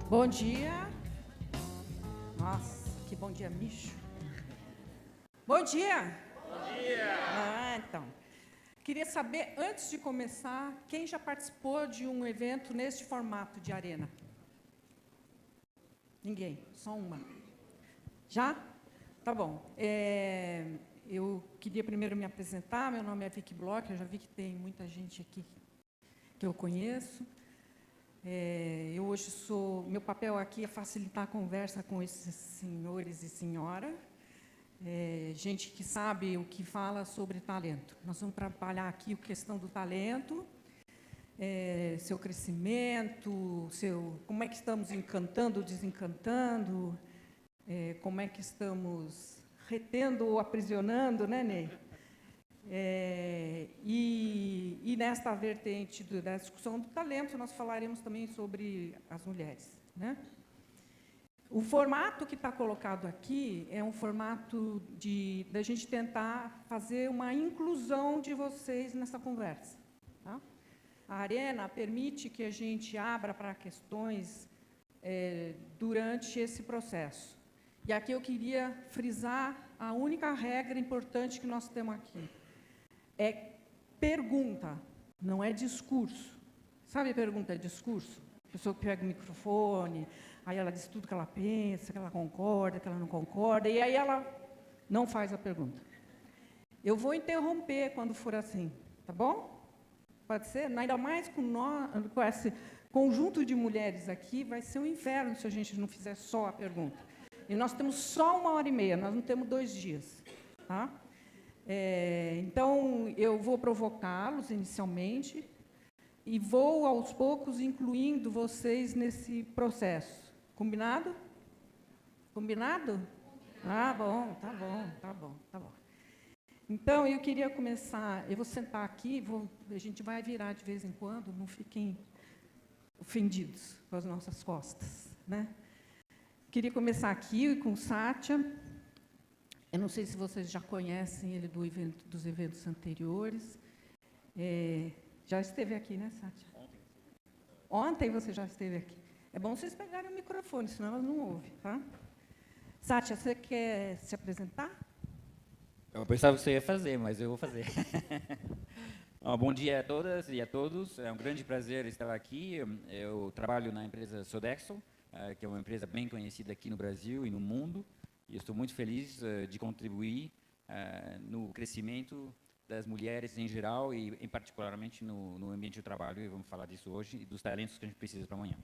Bom dia. Nossa, que bom dia, Micho. Bom dia. Bom dia. Então. Queria saber, antes de começar, quem já participou de um evento neste formato de arena? Ninguém, só uma. Já? Tá bom. Eu queria primeiro me apresentar. Meu nome é Vicky Bloch. Eu já vi que tem muita gente aqui que eu conheço. Eu hoje meu papel aqui é facilitar a conversa com esses senhores e senhora, gente que sabe o que fala sobre talento. Nós vamos trabalhar aqui a questão do talento, seu crescimento, como é que estamos encantando ou desencantando, como é que estamos retendo ou aprisionando, né, Ney? E nesta vertente da discussão do talento, nós falaremos também sobre as mulheres, né? O formato que está colocado aqui é um formato da gente tentar fazer uma inclusão de vocês nessa conversa. Tá? A arena permite que a gente abra para questões durante esse processo. E aqui eu queria frisar a única regra importante que nós temos aqui. É pergunta, não é discurso. Sabe pergunta é discurso? A pessoa que pega o microfone, aí ela diz tudo que ela pensa, que ela concorda, que ela não concorda, e aí ela não faz a pergunta. Eu vou interromper quando for assim, tá bom? Pode ser? Ainda mais com esse conjunto de mulheres aqui, vai ser um inferno se a gente não fizer só a pergunta. E nós temos só 1h30, nós não temos 2 dias, tá? Então, eu vou provocá-los inicialmente e vou, aos poucos, incluindo vocês nesse processo. Combinado? Combinado? Ah, bom, tá bom, tá bom, tá bom. Então, eu queria começar, eu vou sentar aqui, a gente vai virar de vez em quando, não fiquem ofendidos com as nossas costas, né? Queria começar aqui com o Sátia. Eu não sei se vocês já conhecem ele dos eventos anteriores. Já esteve aqui, né, Sátia? Ontem você já esteve aqui. É bom vocês pegarem o microfone, senão elas não ouvem, tá? Sátia, você quer se apresentar? Eu pensava que você ia fazer, mas eu vou fazer. Bom dia a todas e a todos. É um grande prazer estar aqui. Eu trabalho na empresa Sodexo, que é uma empresa bem conhecida aqui no Brasil e no mundo. E estou muito feliz de contribuir no crescimento das mulheres em geral e, particularmente, no ambiente de trabalho. E vamos falar disso hoje e dos talentos que a gente precisa para amanhã.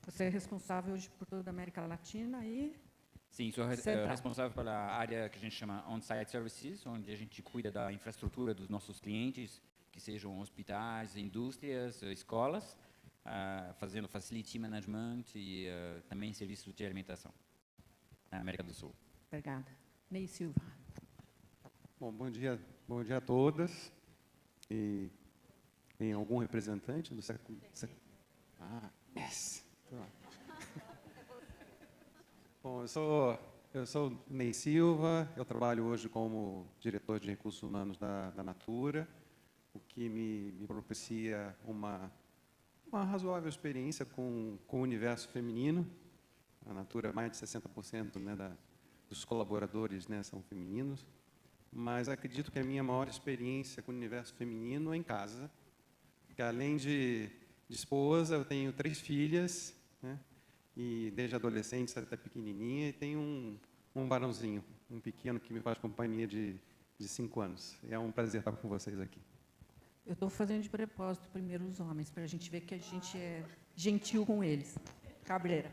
Você é responsável hoje por toda a América Latina e... Sim, sou responsável pela área que a gente chama On-Site Services, onde a gente cuida da infraestrutura dos nossos clientes, que sejam hospitais, indústrias, escolas, fazendo facility management e também serviços de alimentação na América do Sul. Obrigada. Ney Silva. Bom dia a todas. E tem algum representante do século? Yes. Bom, eu sou Ney Silva. Eu trabalho hoje como diretor de recursos humanos da Natura, o que me propicia uma razoável experiência com o universo feminino. A Natura, mais de 60%, né, dos colaboradores, né, são femininos, mas acredito que a minha maior experiência com o universo feminino é em casa, porque além de esposa, eu tenho 3 filhas, né, e desde adolescente até pequenininha, e tenho um varãozinho, um pequeno que me faz companhia de 5 anos. É um prazer estar com vocês aqui. Eu estou fazendo de propósito primeiro os homens, para a gente ver que a gente é gentil com eles. Cabreira.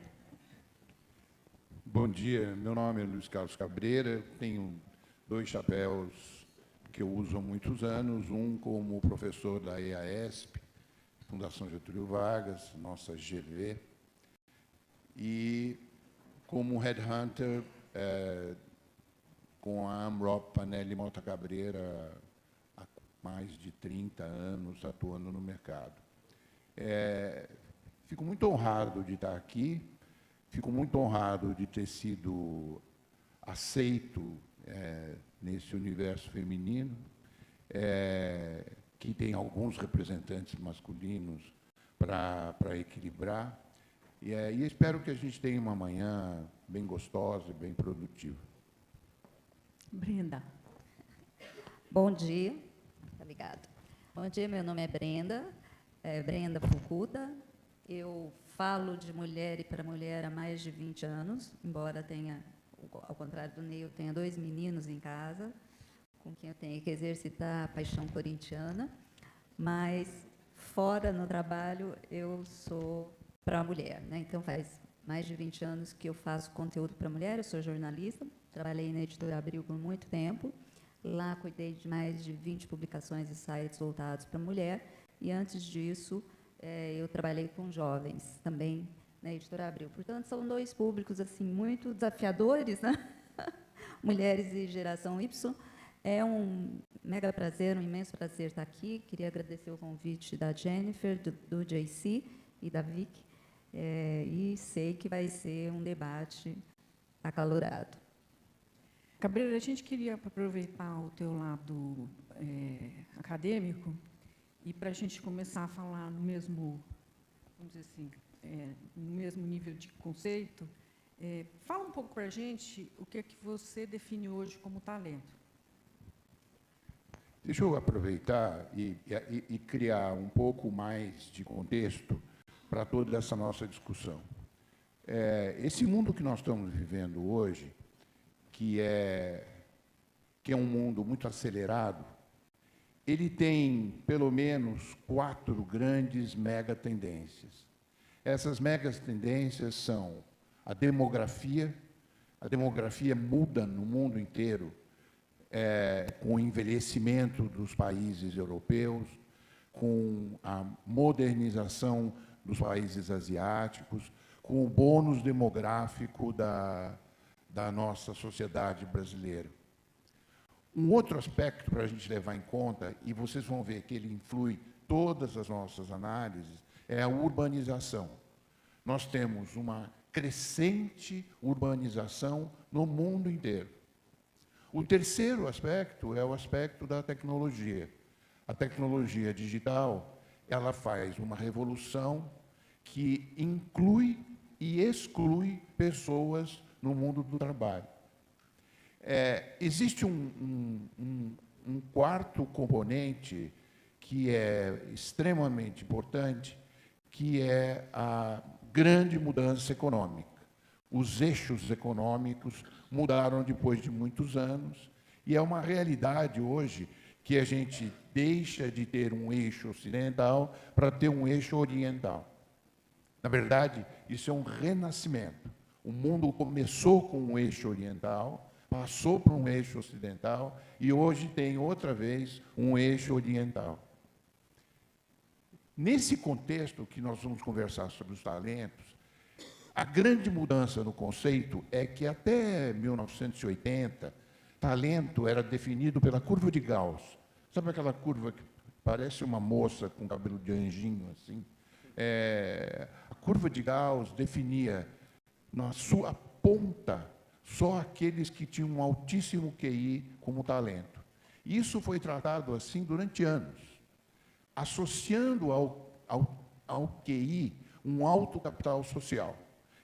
Bom dia, meu nome é Luiz Carlos Cabreira, tenho 2 chapéus que eu uso há muitos anos, um como professor da EASP, Fundação Getúlio Vargas, nossa GV, e como headhunter com a AMROP Panelli Mota Cabreira há mais de 30 anos atuando no mercado. Fico muito honrado de estar aqui. Fico muito honrado de ter sido aceito nesse universo feminino, que tem alguns representantes masculinos para equilibrar. E espero que a gente tenha uma manhã bem gostosa e bem produtiva. Brenda. Bom dia. Obrigada. Bom dia, meu nome é Brenda, Brenda Fukuda. Eu falo de mulher e para mulher há mais de 20 anos, embora tenha, ao contrário do Ney, eu tenha 2 meninos em casa, com quem eu tenho que exercitar a paixão corintiana, mas fora no trabalho eu sou para a mulher, né? Então faz mais de 20 anos que eu faço conteúdo para mulher, eu sou jornalista, trabalhei na Editora Abril por muito tempo, lá cuidei de mais de 20 publicações e sites voltados para a mulher, e antes disso eu trabalhei com jovens também na Editora Abril. Portanto, são 2 públicos assim muito desafiadores, né? Mulheres e Geração Y. É um mega prazer, um imenso prazer estar aqui. Queria agradecer o convite da Jennifer, do JC e da Vicky, e sei que vai ser um debate acalorado. Cabreira, a gente queria aproveitar o teu lado acadêmico e para a gente começar a falar no mesmo, vamos dizer assim, no mesmo nível de conceito, fala um pouco para a gente o que é que você define hoje como talento. Deixa eu aproveitar e criar um pouco mais de contexto para toda essa nossa discussão. Esse mundo que nós estamos vivendo hoje, que é um mundo muito acelerado, ele tem, pelo menos, 4 grandes megatendências. Essas megatendências são a demografia muda no mundo inteiro, com o envelhecimento dos países europeus, com a modernização dos países asiáticos, com o bônus demográfico da nossa sociedade brasileira. Um outro aspecto para a gente levar em conta, e vocês vão ver que ele influi todas as nossas análises, é a urbanização. Nós temos uma crescente urbanização no mundo inteiro. O terceiro aspecto é o aspecto da tecnologia. A tecnologia digital, ela faz uma revolução que inclui e exclui pessoas no mundo do trabalho. Existe um quarto componente que é extremamente importante, que é a grande mudança econômica. Os eixos econômicos mudaram depois de muitos anos, e é uma realidade hoje que a gente deixa de ter um eixo ocidental para ter um eixo oriental. Na verdade, isso é um renascimento. O mundo começou com um eixo oriental, passou para um eixo ocidental e hoje tem outra vez um eixo oriental. Nesse contexto que nós vamos conversar sobre os talentos, a grande mudança no conceito é que até 1980, talento era definido pela curva de Gauss. Sabe aquela curva que parece uma moça com cabelo de anjinho, assim? A curva de Gauss definia na sua ponta só aqueles que tinham um altíssimo QI como talento. Isso foi tratado assim durante anos, associando ao QI um alto capital social.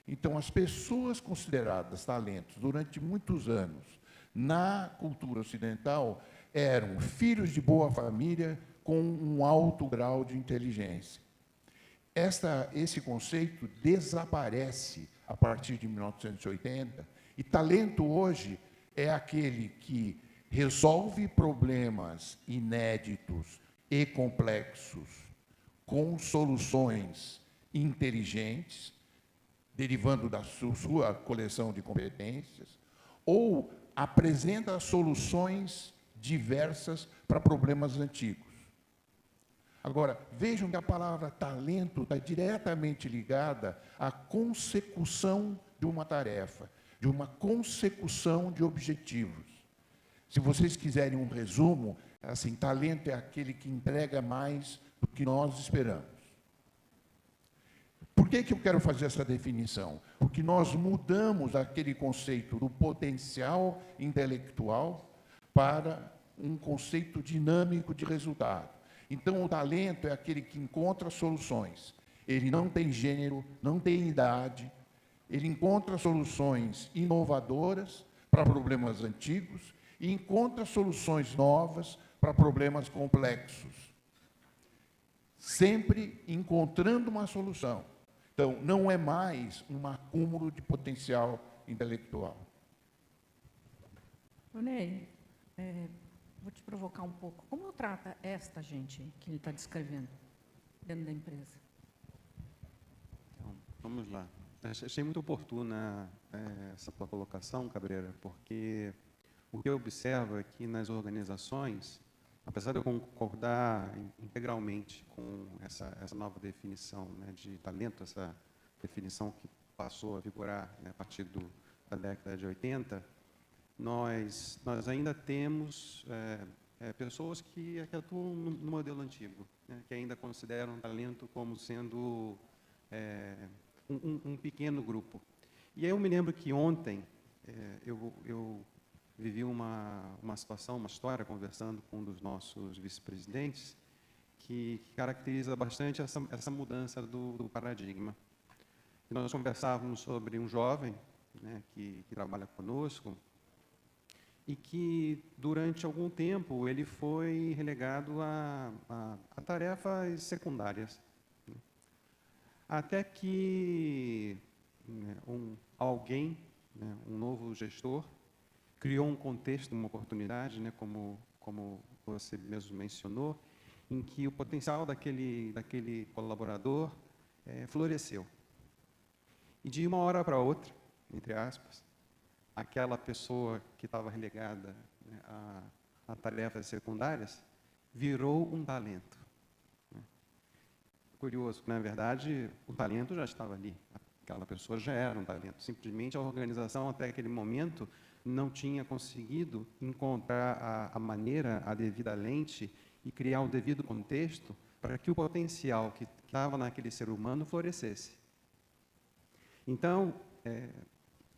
Então, as pessoas consideradas talentos durante muitos anos na cultura ocidental eram filhos de boa família com um alto grau de inteligência. Esse conceito desaparece a partir de 1980, e talento hoje é aquele que resolve problemas inéditos e complexos com soluções inteligentes, derivando da sua coleção de competências, ou apresenta soluções diversas para problemas antigos. Agora, vejam que a palavra talento está diretamente ligada à consecução de uma tarefa, de uma consecução de objetivos. Se vocês quiserem um resumo, assim, talento é aquele que entrega mais do que nós esperamos. Por que eu quero fazer essa definição? Porque nós mudamos aquele conceito do potencial intelectual para um conceito dinâmico de resultado. Então, o talento é aquele que encontra soluções. ele não tem gênero, não tem idade, ele encontra soluções inovadoras para problemas antigos e encontra soluções novas para problemas complexos, sempre encontrando uma solução. Então, não é mais um acúmulo de potencial intelectual. Ney, vou te provocar um pouco. Como trata esta gente que ele está descrevendo dentro da empresa? Então, vamos lá. Achei muito oportuna essa tua colocação, Cabreira, porque o que eu observo aqui nas organizações, apesar de eu concordar integralmente com essa nova definição, né, de talento, essa definição que passou a vigorar, né, a partir da década de 80, nós ainda temos pessoas que atuam no modelo antigo, né, que ainda consideram o talento como sendo um pequeno grupo. E aí eu me lembro que ontem eu vivi uma situação, uma história, conversando com um dos nossos vice-presidentes, que caracteriza bastante essa mudança do paradigma. E nós conversávamos sobre um jovem, né, que trabalha conosco, e que, durante algum tempo, ele foi relegado a tarefas secundárias. Até que alguém, né, um novo gestor, criou um contexto, uma oportunidade, né, como você mesmo mencionou, em que o potencial daquele colaborador floresceu. E de uma hora para outra, entre aspas, aquela pessoa que estava relegada, né, a tarefas secundárias virou um talento. Né. Curioso, na verdade, o talento já estava ali. Aquela pessoa já era um talento. Simplesmente a organização, até aquele momento, não tinha conseguido encontrar a maneira, a devida lente e criar o devido contexto para que o potencial que estava naquele ser humano florescesse. Então,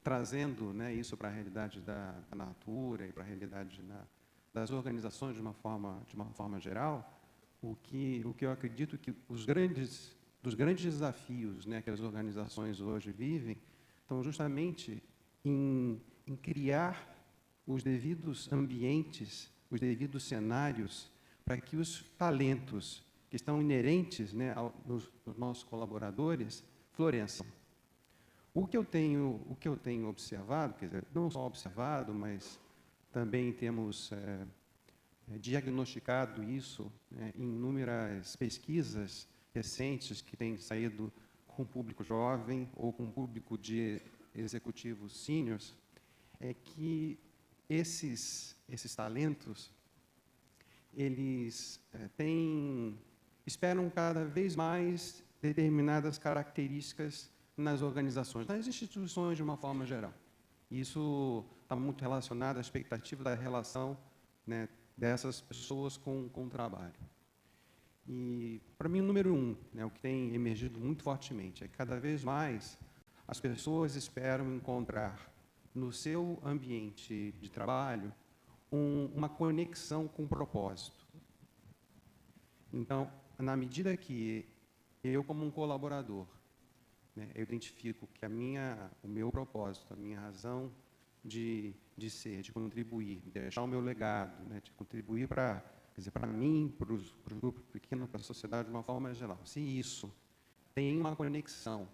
trazendo, né, isso para a realidade da Natura e para a realidade das organizações de uma forma geral, o que eu acredito que dos grandes desafios, né, que as organizações hoje vivem estão justamente em criar os devidos ambientes, os devidos cenários para que os talentos que estão inerentes, né, nos nossos colaboradores floresçam. O que eu tenho observado, quer dizer, não só observado, mas também temos diagnosticado isso, né, em inúmeras pesquisas recentes que têm saído com o público jovem ou com o público de executivos seniors, é que esses talentos, eles esperam cada vez mais determinadas características nas organizações, nas instituições de uma forma geral. Isso está muito relacionado à expectativa da relação, né, dessas pessoas com o trabalho. E, para mim, o número um, né, o que tem emergido muito fortemente, é que cada vez mais as pessoas esperam encontrar no seu ambiente de trabalho uma conexão com o propósito. Então, na medida que eu, como um colaborador, né, eu identifico que o meu propósito, a minha razão de ser, de contribuir, de deixar o meu legado, né, de contribuir para mim, para os grupos pequenos, para a sociedade de uma forma geral, se isso tem uma conexão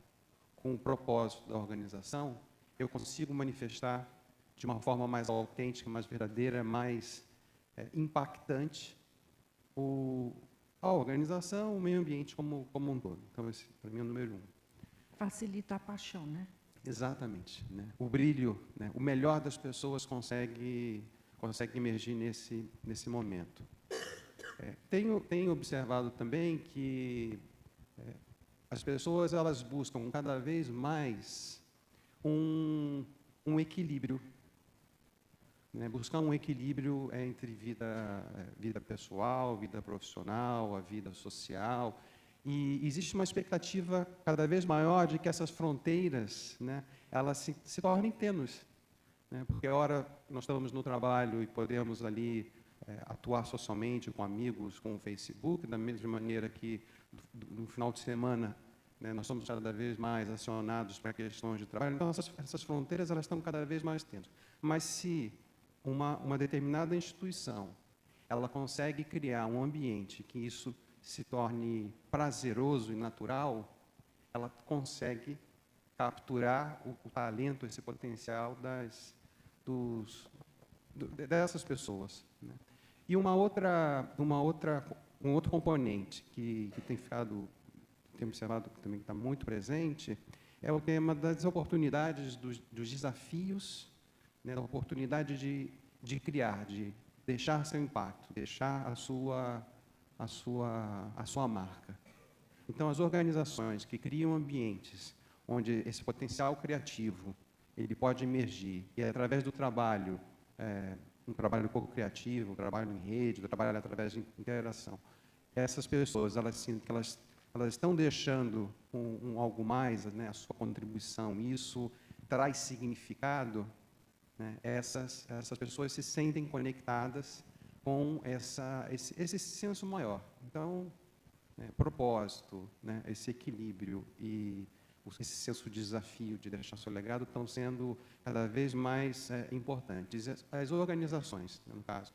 com o propósito da organização, eu consigo manifestar de uma forma mais autêntica, mais verdadeira, mais impactante a organização, o meio ambiente como um todo. Então, esse, para mim, é o número um. Facilita a paixão, né? Exatamente. Né? O brilho, né? O melhor das pessoas consegue emergir nesse momento. Tenho observado também que as pessoas elas buscam cada vez mais um equilíbrio, né? Buscar um equilíbrio entre vida pessoal, vida profissional, a vida social. E existe uma expectativa cada vez maior de que essas fronteiras, né, elas se tornem tênues. Né? Porque, ora, nós estamos no trabalho e podemos ali atuar socialmente com amigos, com o Facebook, da mesma maneira que no final de semana né? Nós somos cada vez mais acionados para questões de trabalho, então essas fronteiras elas estão cada vez mais tensas. Mas se uma determinada instituição ela consegue criar um ambiente que isso se torne prazeroso e natural, ela consegue capturar o talento, esse potencial dessas pessoas, né? E um outro componente que tem observado também que está muito presente, é o tema das oportunidades, dos desafios, né, da oportunidade de criar, de deixar seu impacto, deixar a sua marca. Então, as organizações que criam ambientes onde esse potencial criativo ele pode emergir, e através do trabalho, um trabalho co-criativo, um trabalho em rede, um trabalho através de interação, essas pessoas, elas sentem que elas estão deixando algo mais, né, a sua contribuição, isso traz significado, né, essas pessoas se sentem conectadas com esse senso maior. Então, né, propósito, né, esse equilíbrio e esse senso de desafio de deixar seu legado estão sendo cada vez mais importantes. As organizações, no caso,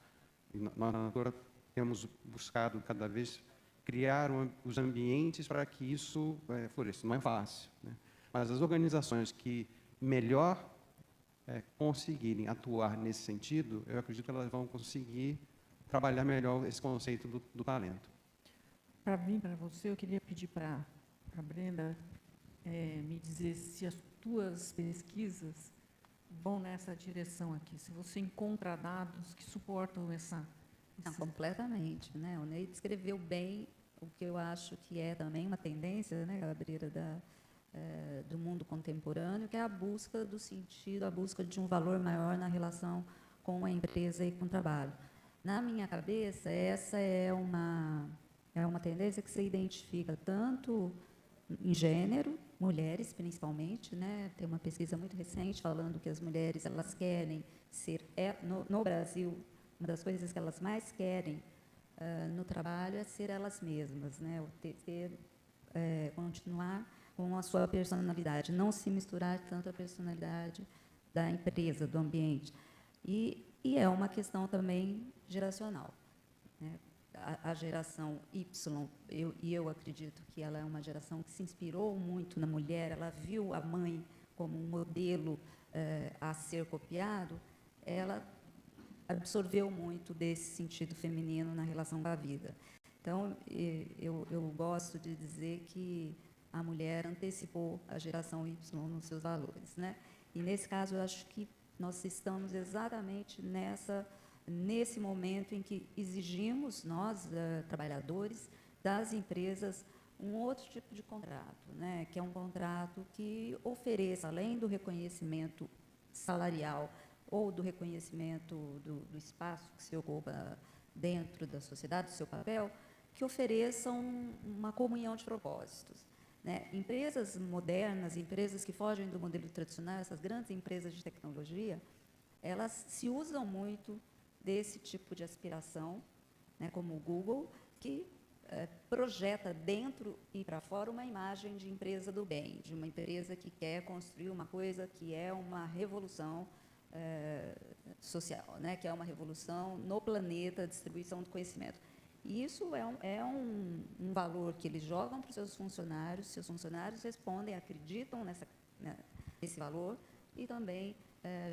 nós na Natura temos buscado cada vez criar os ambientes para que isso floresça. Não é fácil, né? Mas as organizações que melhor conseguirem atuar nesse sentido, eu acredito que elas vão conseguir trabalhar melhor esse conceito do talento. Para vir para você, eu queria pedir para a Brenda me dizer se as tuas pesquisas vão nessa direção aqui, se você encontra dados que suportam essa... Não, completamente, né? O Ney descreveu bem o que eu acho que é também uma tendência, né, Gabriela, do mundo contemporâneo, que é a busca do sentido, a busca de um valor maior na relação com a empresa e com o trabalho. Na minha cabeça, essa é uma tendência que se identifica tanto em gênero, mulheres principalmente, né? Tem uma pesquisa muito recente falando que as mulheres elas querem ser, no Brasil, uma das coisas que elas mais querem no trabalho é ser elas mesmas, né? Continuar com a sua personalidade, não se misturar tanto a personalidade da empresa, do ambiente. E é uma questão também geracional, né? A geração Y, eu acredito que ela é uma geração que se inspirou muito na mulher, ela viu a mãe como um modelo a ser copiado, ela absorveu muito desse sentido feminino na relação com a vida. Então, eu gosto de dizer que a mulher antecipou a geração Y nos seus valores, né? E, nesse caso, eu acho que nós estamos exatamente nesse momento em que exigimos, nós, trabalhadores, das empresas, um outro tipo de contrato, né? Que é um contrato que ofereça, além do reconhecimento salarial ou do reconhecimento do espaço que se ocupa dentro da sociedade, do seu papel, que ofereçam uma comunhão de propósitos, né? Empresas modernas, empresas que fogem do modelo tradicional, essas grandes empresas de tecnologia, elas se usam muito desse tipo de aspiração, né, como o Google, que projeta dentro e para fora uma imagem de empresa do bem, de uma empresa que quer construir uma coisa que é uma revolução social, né, que é uma revolução no planeta, a distribuição do conhecimento. E isso é um valor que eles jogam para os seus funcionários respondem, acreditam nesse valor e também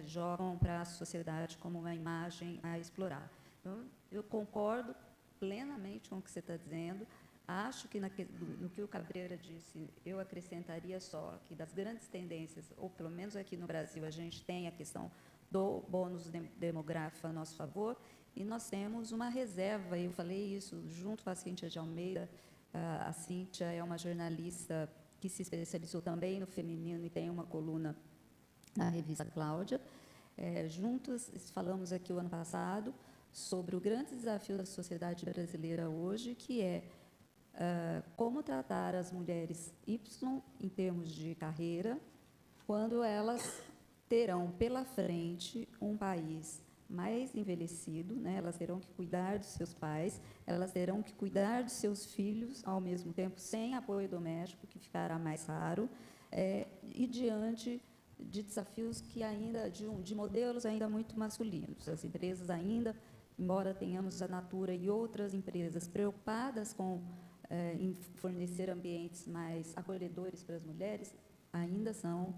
jogam para a sociedade como uma imagem a explorar. Então, eu concordo plenamente com o que você está dizendo. Acho que no que o Cabreira disse, eu acrescentaria só que das grandes tendências, ou pelo menos aqui no Brasil, a gente tem a questão do bônus demográfico a nosso favor, e nós temos uma reserva, eu falei isso junto com a Cíntia de Almeida. A Cíntia é uma jornalista que se especializou também no feminino e tem uma coluna na revista Cláudia. Juntos falamos aqui o ano passado sobre o grande desafio da sociedade brasileira hoje, que é como tratar as mulheres Y em termos de carreira, quando elas terão pela frente um país mais envelhecido, né? Elas terão que cuidar dos seus pais, elas terão que cuidar dos seus filhos ao mesmo tempo, sem apoio doméstico, que ficará mais raro, e diante de desafios que ainda, de modelos ainda muito masculinos. As empresas ainda, embora tenhamos a Natura e outras empresas preocupadas em fornecer ambientes mais acolhedores para as mulheres, ainda são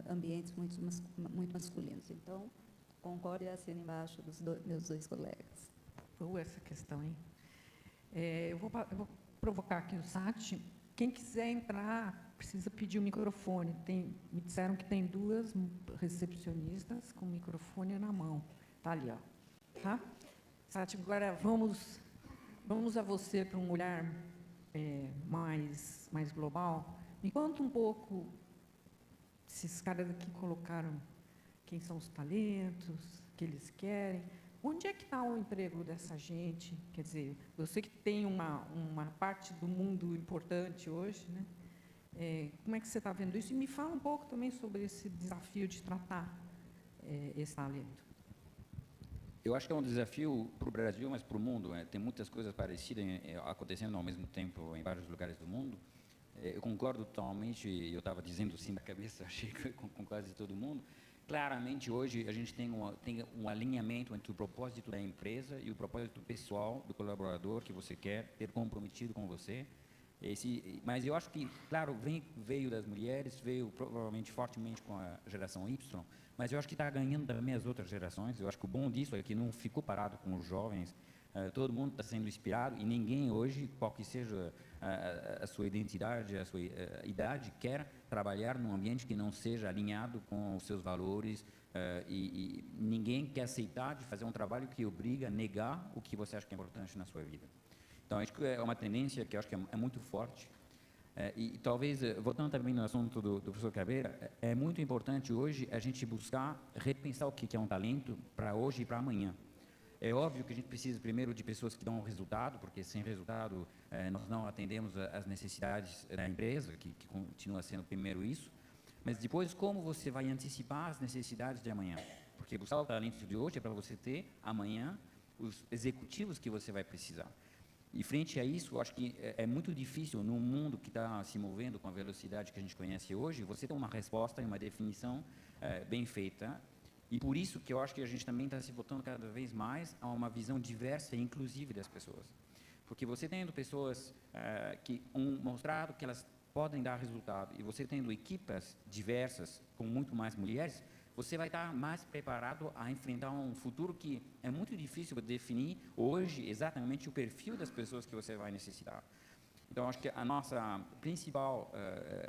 ambientes muito masculinos. Então, concordo e assino embaixo dos meus dois colegas. Boa essa questão, hein? Eu vou provocar aqui o Sati. Quem quiser entrar, precisa pedir o microfone. Me disseram que tem 2 recepcionistas com o microfone na mão. Está ali, ó. Tá? Sati, agora vamos a você para um olhar mais global. Me conta um pouco, esses caras aqui colocaram quem são os talentos, o que eles querem. Onde é que está o emprego dessa gente? Quer dizer, eu sei que tem uma parte do mundo importante hoje, né? Como é que você está vendo isso? E me fala um pouco também sobre esse desafio de tratar esse talento. Eu acho que é um desafio para o Brasil, mas para o mundo. Tem muitas coisas parecidas acontecendo ao mesmo tempo em vários lugares do mundo. Eu concordo totalmente, eu estava dizendo sim da cabeça, achei que com quase todo mundo. Claramente, hoje, a gente tem um alinhamento entre o propósito da empresa e o propósito pessoal do colaborador que você quer ter comprometido com você. Mas eu acho que, claro, veio das mulheres, veio provavelmente fortemente com a geração Y, mas eu acho que está ganhando também as outras gerações. Eu acho que o bom disso é que não ficou parado com os jovens. Todo mundo está sendo inspirado e ninguém hoje, qual que seja a sua identidade, a sua idade, quer trabalhar num ambiente que não seja alinhado com os seus valores e ninguém quer aceitar de fazer um trabalho que obriga a negar o que você acha que é importante na sua vida. Então, acho que é uma tendência que eu acho que é muito forte. E talvez, voltando também no assunto do professor Cabreira, é muito importante hoje a gente buscar repensar o que é um talento para hoje e para amanhã. É óbvio que a gente precisa primeiro de pessoas que dão resultado, porque sem resultado nós não atendemos às necessidades da empresa, que continua sendo primeiro isso. Mas depois, como você vai antecipar as necessidades de amanhã? Porque buscar o talento de hoje é para você ter amanhã os executivos que você vai precisar. E frente a isso, eu acho que é muito difícil, num mundo que está se movendo com a velocidade que a gente conhece hoje, você ter uma resposta e uma definição bem feita. E por isso que eu acho que a gente também está se voltando cada vez mais a uma visão diversa e inclusiva das pessoas. Porque você tendo pessoas que mostrado que elas podem dar resultado, e você tendo equipas diversas, com muito mais mulheres, você vai estar mais preparado a enfrentar um futuro que é muito difícil de definir hoje exatamente o perfil das pessoas que você vai necessitar. Então, acho que a nossa principal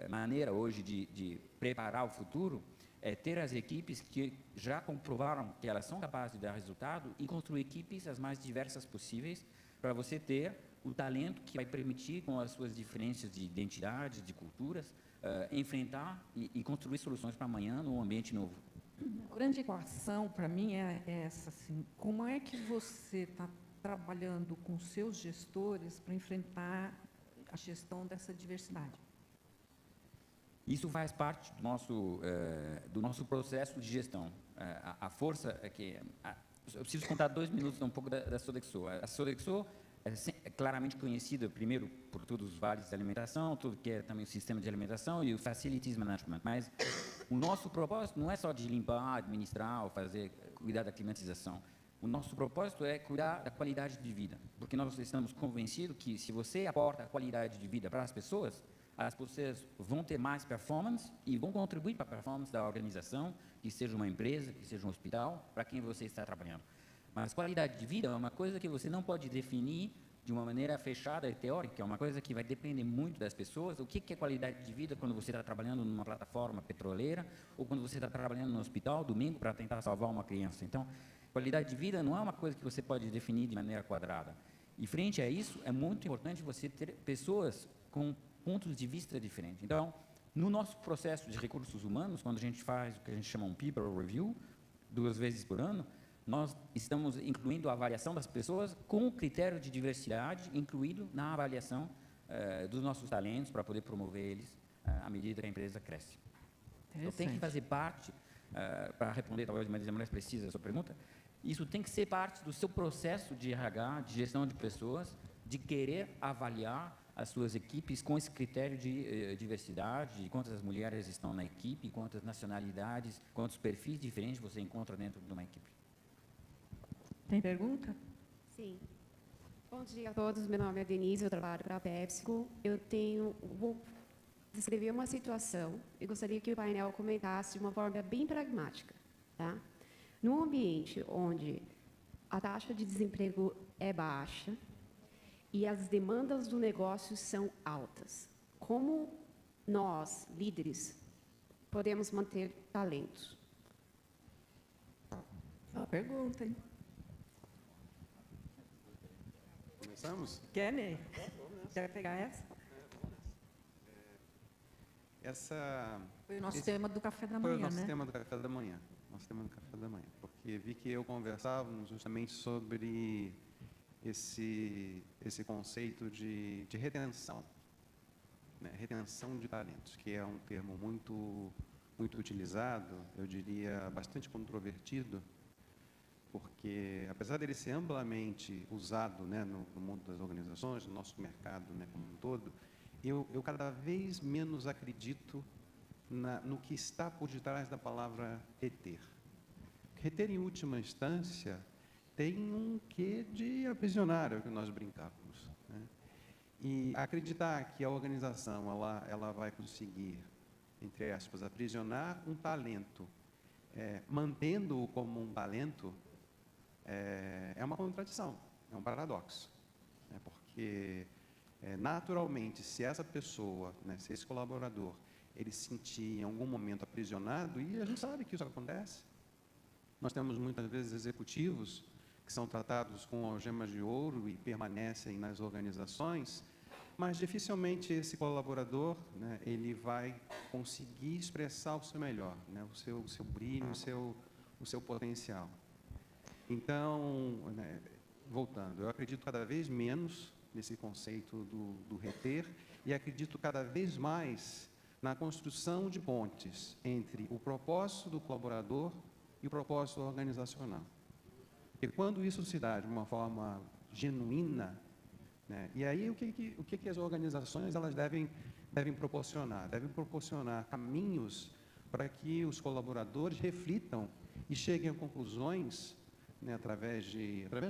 maneira hoje de preparar o futuro é ter as equipes que já comprovaram que elas são capazes de dar resultado e construir equipes as mais diversas possíveis para você ter o talento que vai permitir, com as suas diferenças de identidades, de culturas, enfrentar e construir soluções para amanhã num ambiente novo. A grande equação, para mim, é essa. Assim, como é que você está trabalhando com seus gestores para enfrentar a gestão dessa diversidade? Isso faz parte do nosso processo de gestão. A força é que... eu preciso contar 2 minutos um pouco da Sodexo. A Sodexo é claramente conhecida, primeiro, por todos os vales de alimentação, tudo que é também o sistema de alimentação e o Facilities Management. Mas o nosso propósito não é só de limpar, administrar ou cuidar da climatização. O nosso propósito é cuidar da qualidade de vida, porque nós estamos convencidos que se você aporta a qualidade de vida para as pessoas vão ter mais performance e vão contribuir para a performance da organização, que seja uma empresa, que seja um hospital, para quem você está trabalhando. Mas qualidade de vida é uma coisa que você não pode definir de uma maneira fechada e teórica, é uma coisa que vai depender muito das pessoas. O que é qualidade de vida quando você está trabalhando numa plataforma petroleira ou quando você está trabalhando no hospital domingo para tentar salvar uma criança? Então, qualidade de vida não é uma coisa que você pode definir de maneira quadrada. E frente a isso, é muito importante você ter pessoas com pontos de vista diferentes. Então, no nosso processo de recursos humanos, quando a gente faz o que a gente chama um People Review, 2 vezes por ano, nós estamos incluindo a avaliação das pessoas com o critério de diversidade incluído na avaliação dos nossos talentos para poder promover eles à medida que a empresa cresce. Então, tem que fazer parte para responder talvez de maneira mais precisa a sua pergunta, isso tem que ser parte do seu processo de RH, de gestão de pessoas, de querer avaliar as suas equipes com esse critério de diversidade, de quantas mulheres estão na equipe, quantas nacionalidades, quantos perfis diferentes você encontra dentro de uma equipe. Tem pergunta? Sim. Bom dia a todos, meu nome é Denise, eu trabalho para a PepsiCo. Vou descrever uma situação e gostaria que o painel comentasse de uma forma bem pragmática. Tá? Num ambiente onde a taxa de desemprego é baixa e as demandas do negócio são altas, como nós, líderes, podemos manter talentos? Boa pergunta, hein? Começamos? Quer, Ney? Quer pegar essa? Foi o nosso tema do café da Foi manhã, o nosso né? tema do café da manhã. Nosso tema do café da manhã. Porque vi que eu conversávamos justamente sobre esse conceito de retenção, né? Retenção de talentos, que é um termo muito utilizado, eu diria bastante controvertido, porque apesar dele ser amplamente usado, né, no mundo das organizações, no nosso mercado, né, como um todo, eu cada vez menos acredito no que está por detrás da palavra reter. Reter, em última instância, tem um quê de aprisionar, é o que nós brincávamos, né? E acreditar que a organização ela vai conseguir, entre aspas, aprisionar um talento, mantendo-o como um talento, é uma contradição, é um paradoxo, né? Porque, naturalmente, se essa pessoa, né, se esse colaborador, ele se sentir em algum momento aprisionado, e a gente sabe que isso acontece, nós temos muitas vezes executivos que são tratados com algemas de ouro e permanecem nas organizações, mas dificilmente esse colaborador, né, ele vai conseguir expressar o seu melhor, né, o seu brilho, o seu potencial. Então, né, voltando, eu acredito cada vez menos nesse conceito do reter e acredito cada vez mais na construção de pontes entre o propósito do colaborador e o propósito organizacional. E quando isso se dá de uma forma genuína, né, e aí o que as organizações elas devem proporcionar? Devem proporcionar caminhos para que os colaboradores reflitam e cheguem a conclusões, né, através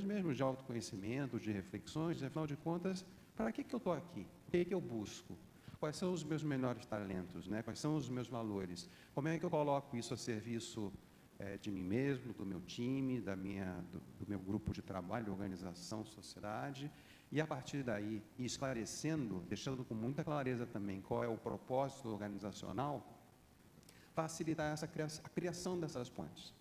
mesmo de autoconhecimento, de reflexões, afinal de contas, para que eu estou aqui? O que eu busco? Quais são os meus melhores talentos, né? Quais são os meus valores? Como é que eu coloco isso a serviço de mim mesmo, do meu time, do meu grupo de trabalho, organização, sociedade, e a partir daí, esclarecendo, deixando com muita clareza também qual é o propósito organizacional, facilitar a criação dessas pontes.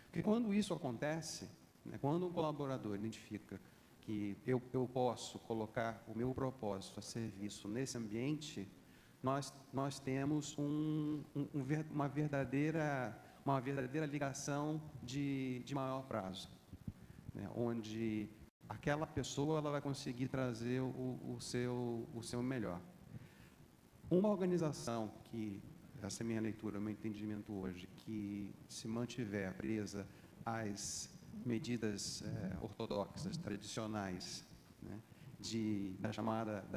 Porque quando isso acontece, né, quando um colaborador identifica que eu posso colocar o meu propósito a serviço nesse ambiente, nós temos uma verdadeira ligação de maior prazo, né, onde aquela pessoa ela vai conseguir trazer o seu melhor. Uma organização que, essa é a minha leitura, o meu entendimento hoje, que se mantiver presa às medidas ortodoxas, tradicionais, né, da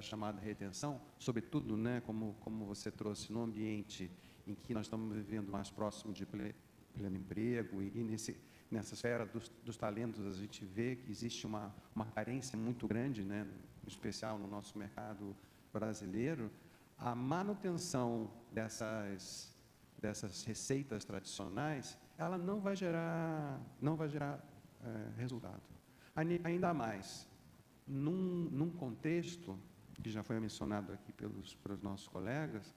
chamada retenção, sobretudo, né, como você trouxe, no ambiente em que nós estamos vivendo mais próximo de pleno emprego e nessa esfera dos talentos, a gente vê que existe uma carência muito grande, né, em especial no nosso mercado brasileiro. A manutenção dessas receitas tradicionais, ela não vai gerar resultado. Ainda mais, num contexto, que já foi mencionado aqui pelos nossos colegas,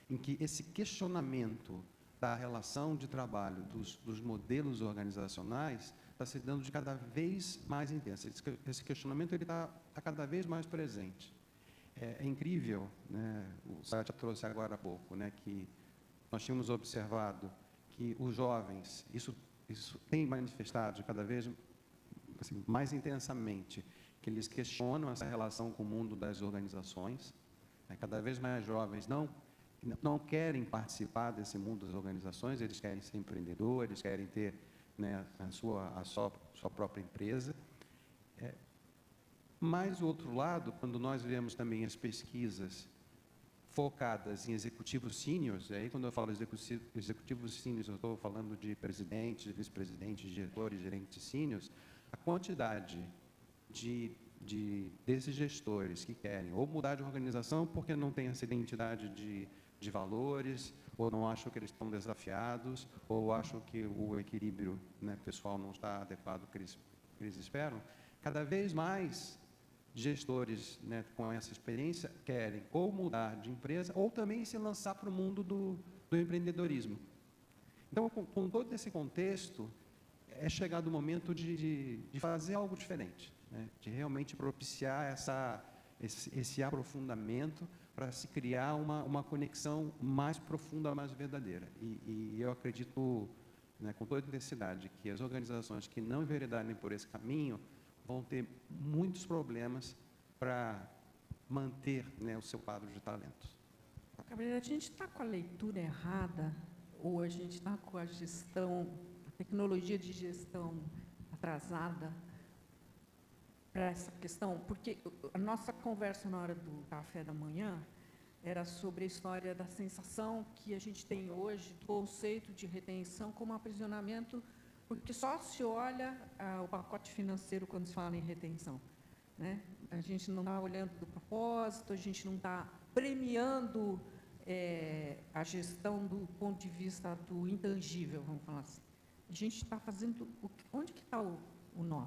em que esse questionamento da relação de trabalho, dos modelos organizacionais, está se dando de cada vez mais intenso. Esse questionamento está cada vez mais presente. É incrível, né, o Sérgio já trouxe agora há pouco, né, que nós tínhamos observado que os jovens, isso tem manifestado cada vez assim, mais intensamente, que eles questionam essa relação com o mundo das organizações, né, cada vez mais jovens não não querem participar desse mundo das organizações, eles querem ser empreendedores, querem ter, né, a sua própria empresa. Mas, do outro lado, quando nós vemos também as pesquisas focadas em executivos sêniores, aí quando eu falo executivos sêniores, eu estou falando de presidentes, vice-presidentes, diretores, gerentes sêniores, a quantidade desses gestores que querem ou mudar de organização porque não tem essa identidade de valores, ou não acham que eles estão desafiados, ou acham que o equilíbrio, né, pessoal não está adequado ao que eles esperam, cada vez mais gestores, né, com essa experiência querem ou mudar de empresa ou também se lançar para o mundo do empreendedorismo. Então, com todo esse contexto, é chegado o momento de fazer algo diferente, né, de realmente propiciar esse aprofundamento para se criar uma conexão mais profunda, mais verdadeira. E eu acredito, né, com toda intensidade, que as organizações que não enveredarem por esse caminho vão ter muitos problemas para manter, né, o seu quadro de talentos. Cabreira, a gente está com a leitura errada, ou a gente está com a gestão, a tecnologia de gestão atrasada para essa questão? Porque a nossa conversa na hora do café da manhã era sobre a história da sensação que a gente tem hoje do conceito de retenção como aprisionamento, porque só se olha o pacote financeiro quando se fala em retenção, né? A gente não está olhando do propósito, a gente não está premiando a gestão do ponto de vista do intangível, vamos falar assim. A gente está fazendo... Onde que está o nó?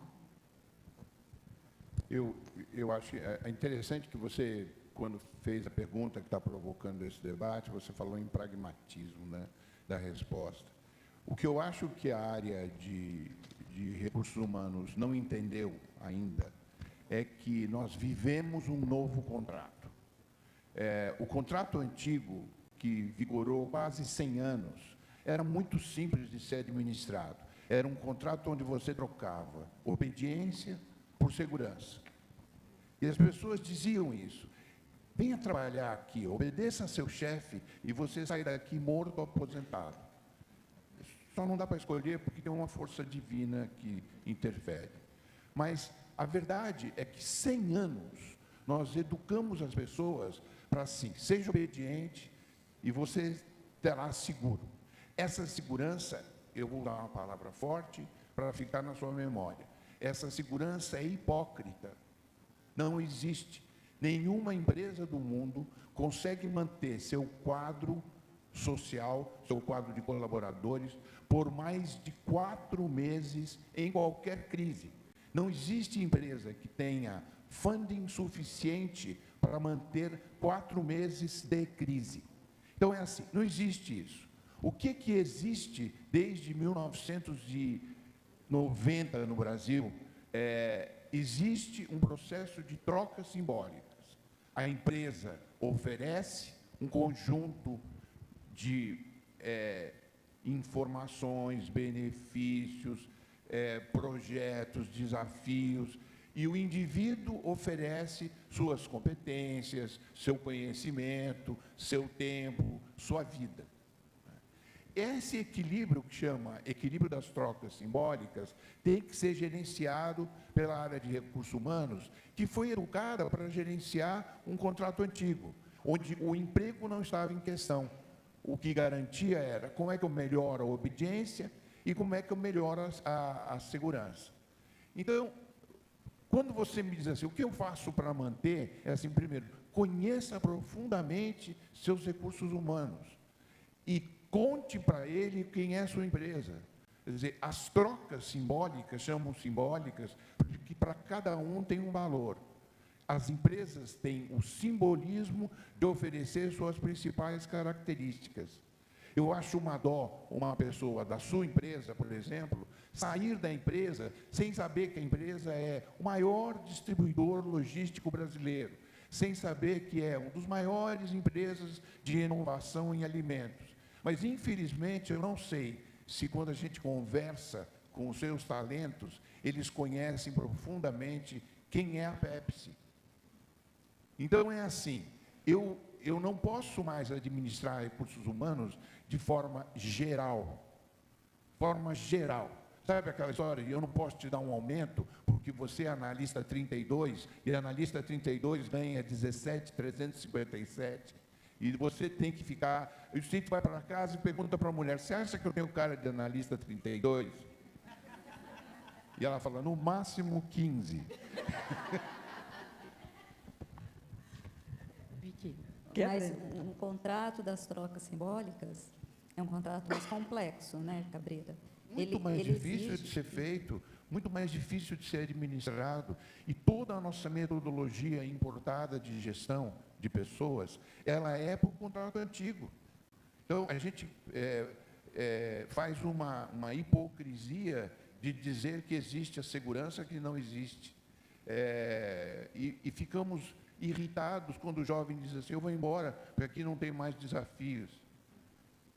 Eu acho interessante que você, quando fez a pergunta que está provocando esse debate, você falou em pragmatismo, né, da resposta. O que eu acho que a área de recursos humanos não entendeu ainda é que nós vivemos um novo contrato. O contrato antigo, que vigorou quase 100 anos, era muito simples de ser administrado. Era um contrato onde você trocava obediência por segurança. E as pessoas diziam isso. Venha trabalhar aqui, obedeça a seu chefe e você sai daqui morto ou aposentado. Só não dá para escolher porque tem uma força divina que interfere. Mas a verdade é que 100 anos nós educamos as pessoas para assim, seja obediente e você terá seguro. Essa segurança, eu vou dar uma palavra forte para ficar na sua memória. Essa segurança é hipócrita. Não existe. Nenhuma empresa do mundo consegue manter seu quadro social, seu quadro de colaboradores, por mais de 4 meses em qualquer crise. Não existe empresa que tenha funding suficiente para manter 4 meses de crise. Então, é assim, não existe isso. O que existe desde 1990 no Brasil? Existe um processo de trocas simbólicas. A empresa oferece um conjunto de informações, benefícios, projetos, desafios, e o indivíduo oferece suas competências, seu conhecimento, seu tempo, sua vida. Esse equilíbrio, que chama equilíbrio das trocas simbólicas, tem que ser gerenciado pela área de recursos humanos, que foi educada para gerenciar um contrato antigo, onde o emprego não estava em questão. O que garantia era como é que eu melhoro a obediência e como é que eu melhoro a segurança. Então, quando você me diz assim, o que eu faço para manter, é assim, primeiro, conheça profundamente seus recursos humanos e conte para ele quem é a sua empresa. Quer dizer, as trocas simbólicas, chamam simbólicas, porque para cada um tem um valor. As empresas têm o simbolismo de oferecer suas principais características. Eu acho uma dó uma pessoa da sua empresa, por exemplo, sair da empresa sem saber que a empresa é o maior distribuidor logístico brasileiro, sem saber que é uma das maiores empresas de inovação em alimentos. Mas, infelizmente, eu não sei se, quando a gente conversa com os seus talentos, eles conhecem profundamente quem é a Pepsi. Então, é assim, eu eu não posso mais administrar recursos humanos de forma geral. Forma geral. Sabe aquela história? Eu não posso te dar um aumento porque você é analista 32 e analista 32 ganha 17.357. E você tem que ficar... O sujeito vai para casa e pergunta para a mulher, você acha que eu tenho cara de analista 32? E ela fala, no máximo 15. Vicky. Mas um contrato das trocas simbólicas é um contrato mais complexo, né, Cabreira? Muito mais difícil de ser feito, muito mais difícil de ser administrado. E toda a nossa metodologia importada de gestão de pessoas, ela é por contrato antigo. Então, a gente faz uma hipocrisia de dizer que existe a segurança que não existe. E ficamos irritados quando o jovem diz assim, eu vou embora, porque aqui não tem mais desafios.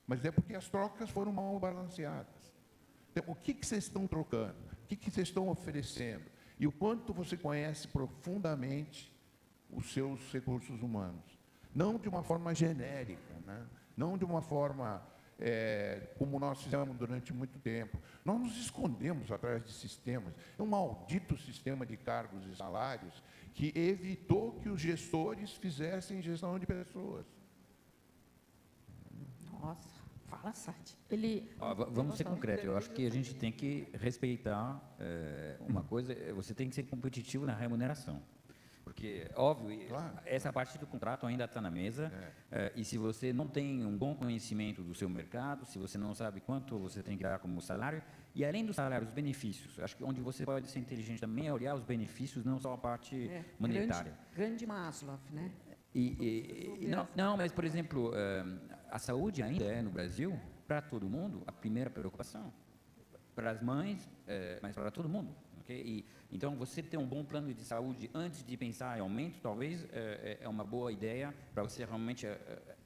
Mas é porque as trocas foram mal balanceadas. Então, o que vocês estão trocando? O que vocês estão oferecendo? E o quanto você conhece profundamente os seus recursos humanos? Não de uma forma genérica, né? Não de uma forma como nós fizemos durante muito tempo. Nós nos escondemos atrás de sistemas. É um maldito sistema de cargos e salários que evitou que os gestores fizessem gestão de pessoas. Nossa, fala, Sati. Vamos ser concretos. Eu acho que a gente tem que respeitar uma coisa. Você tem que ser competitivo na remuneração. Porque, óbvio, Claro. essa parte do contrato ainda está na mesa, e se você não tem um bom conhecimento do seu mercado, se você não sabe quanto você tem que dar como salário, e além do salário, os benefícios, acho que onde você pode ser inteligente também é olhar os benefícios, não só a parte monetária. Grande Maslow, né? Não, mas, por exemplo, a saúde ainda é, no Brasil, para todo mundo, a primeira preocupação. Para as mães, mas para todo mundo. Okay? Então, você ter um bom plano de saúde antes de pensar em aumento, talvez, é uma boa ideia para você realmente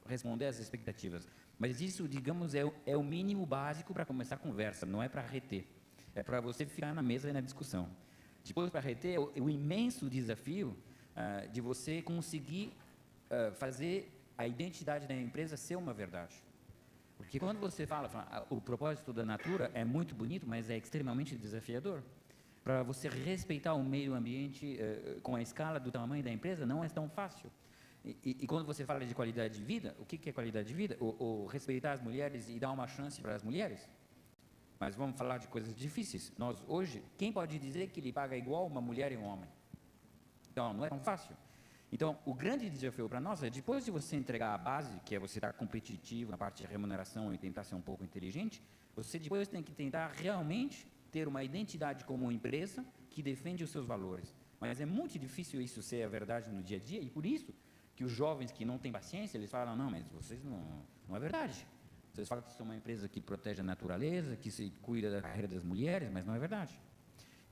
responder às expectativas. Mas isso, digamos, é o mínimo básico para começar a conversa, não é para reter. É para você ficar na mesa e na discussão. Depois, para reter, o imenso desafio de você conseguir fazer a identidade da empresa ser uma verdade. Porque quando você fala, o propósito da Natura é muito bonito, mas é extremamente desafiador. Para você respeitar o meio ambiente com a escala do tamanho da empresa, não é tão fácil. E quando você fala de qualidade de vida, o que é qualidade de vida? O respeitar as mulheres e dar uma chance para as mulheres. Mas vamos falar de coisas difíceis. Nós, hoje, quem pode dizer que ele paga igual uma mulher e um homem? Então, não é tão fácil. Então, o grande desafio para nós é, depois de você entregar a base, que é você estar competitivo na parte de remuneração e tentar ser um pouco inteligente, você depois tem que tentar realmente ter uma identidade como empresa que defende os seus valores. Mas é muito difícil isso ser a verdade no dia a dia, e por isso que os jovens que não têm paciência, eles falam, não, mas vocês não é verdade. Vocês falam que são uma empresa que protege a natureza, que se cuida da carreira das mulheres, mas não é verdade.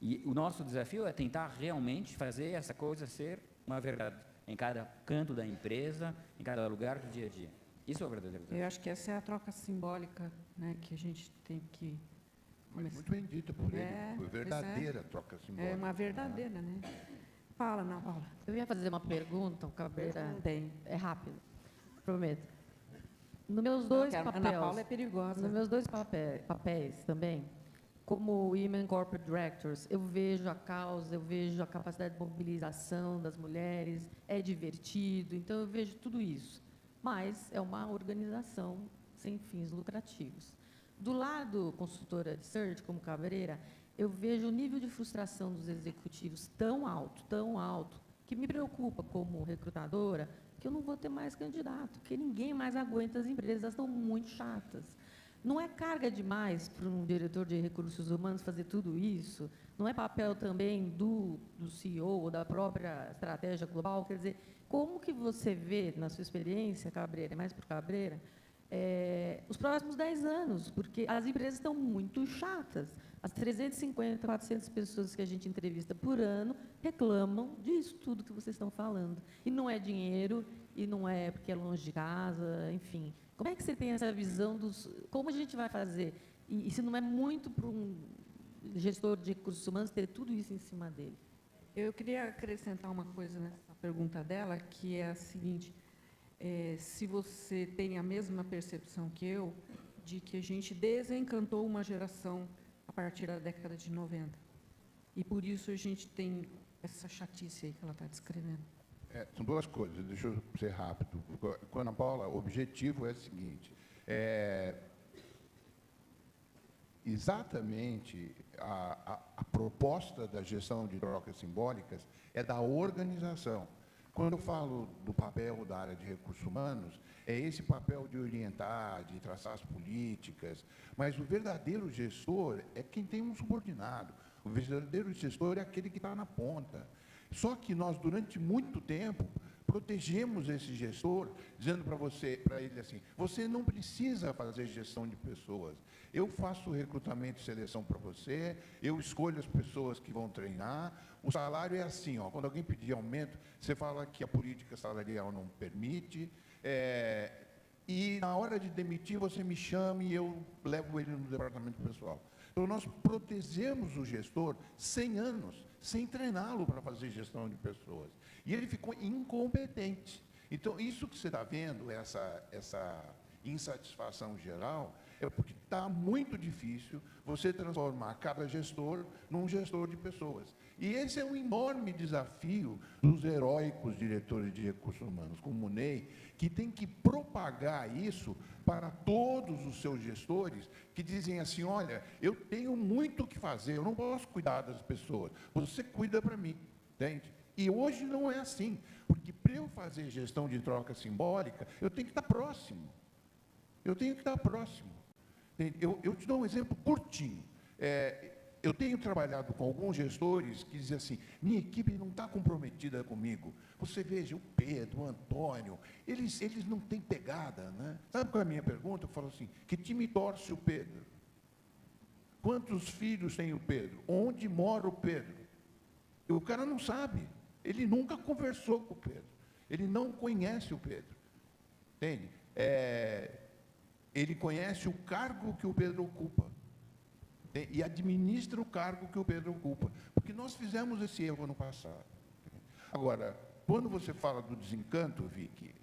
E o nosso desafio é tentar realmente fazer essa coisa ser uma verdade em cada canto da empresa, em cada lugar do dia a dia. Isso é o verdadeiro desafio. Eu acho que essa é a troca simbólica, né, que a gente tem que começar. Muito bem dito por ele. Foi verdadeira troca simbólica. É uma verdadeira, né? Fala, Ana Paula. Eu ia fazer uma pergunta, Cabreira. Tem. É rápido, prometo. Nos meus dois Ana papéis, Paula é perigosa. nos meus dois papéis também, como Women Corporate Directors, eu vejo a causa, eu vejo a capacidade de mobilização das mulheres, é divertido, então eu vejo tudo isso. Mas é uma organização sem fins lucrativos. Do lado consultora de search, como Cabreira, eu vejo o nível de frustração dos executivos tão alto, que me preocupa como recrutadora, que eu não vou ter mais candidato, porque ninguém mais aguenta as empresas, elas estão muito chatas. Não é carga demais para um diretor de recursos humanos fazer tudo isso? Não é papel também do CEO ou da própria estratégia global? Quer dizer, como que você vê, na sua experiência, Cabreira, mais para o Cabreira, os próximos 10 anos? Porque as empresas estão muito chatas. As 350, 400 pessoas que a gente entrevista por ano reclamam disso tudo que vocês estão falando. E não é dinheiro, e não é porque é longe de casa, enfim. Como é que você tem essa visão dos... Como a gente vai fazer? E se não é muito para um gestor de recursos humanos ter tudo isso em cima dele? Eu queria acrescentar uma coisa nessa pergunta dela, que é a seguinte. se você tem a mesma percepção que eu, de que a gente desencantou uma geração a partir da década de 90. E por isso a gente tem essa chatice aí que ela está descrevendo. São duas coisas, deixa eu ser rápido. Com a Ana Paula, o objetivo é o seguinte, exatamente a proposta da gestão de trocas simbólicas é da organização. Quando eu falo do papel da área de recursos humanos, é esse papel de orientar, de traçar as políticas, mas o verdadeiro gestor é quem tem um subordinado. O verdadeiro gestor é aquele que está na ponta. Só que nós, durante muito tempo, protegemos esse gestor, dizendo para ele assim, você não precisa fazer gestão de pessoas. Eu faço recrutamento e seleção para você, eu escolho as pessoas que vão treinar, o salário é assim, ó, quando alguém pedir aumento, você fala que a política salarial não permite, e na hora de demitir, você me chama e eu levo ele no departamento pessoal. Então, nós protegemos o gestor 100 anos, sem treiná-lo para fazer gestão de pessoas. E ele ficou incompetente. Então, isso que você está vendo, essa insatisfação geral, é porque está muito difícil você transformar cada gestor num gestor de pessoas. E esse é um enorme desafio dos heróicos diretores de recursos humanos, como o Ney, que tem que propagar isso para todos os seus gestores que dizem assim, olha, eu tenho muito o que fazer, eu não posso cuidar das pessoas, você cuida para mim, entende? E hoje não é assim, porque para eu fazer gestão de troca simbólica, eu tenho que estar próximo. Eu tenho que estar próximo. Eu te dou um exemplo curtinho. Eu tenho trabalhado com alguns gestores que dizem assim, minha equipe não está comprometida comigo. Você veja, o Pedro, o Antônio, eles não têm pegada, né? Sabe qual é a minha pergunta? Eu falo assim, que time torce o Pedro? Quantos filhos tem o Pedro? Onde mora o Pedro? O cara não sabe. Ele nunca conversou com o Pedro. Ele não conhece o Pedro. Entende? Ele conhece o cargo que o Pedro ocupa. E administra o cargo que o Pedro ocupa. Porque nós fizemos esse erro no passado. Agora, quando você fala do desencanto, Vicky,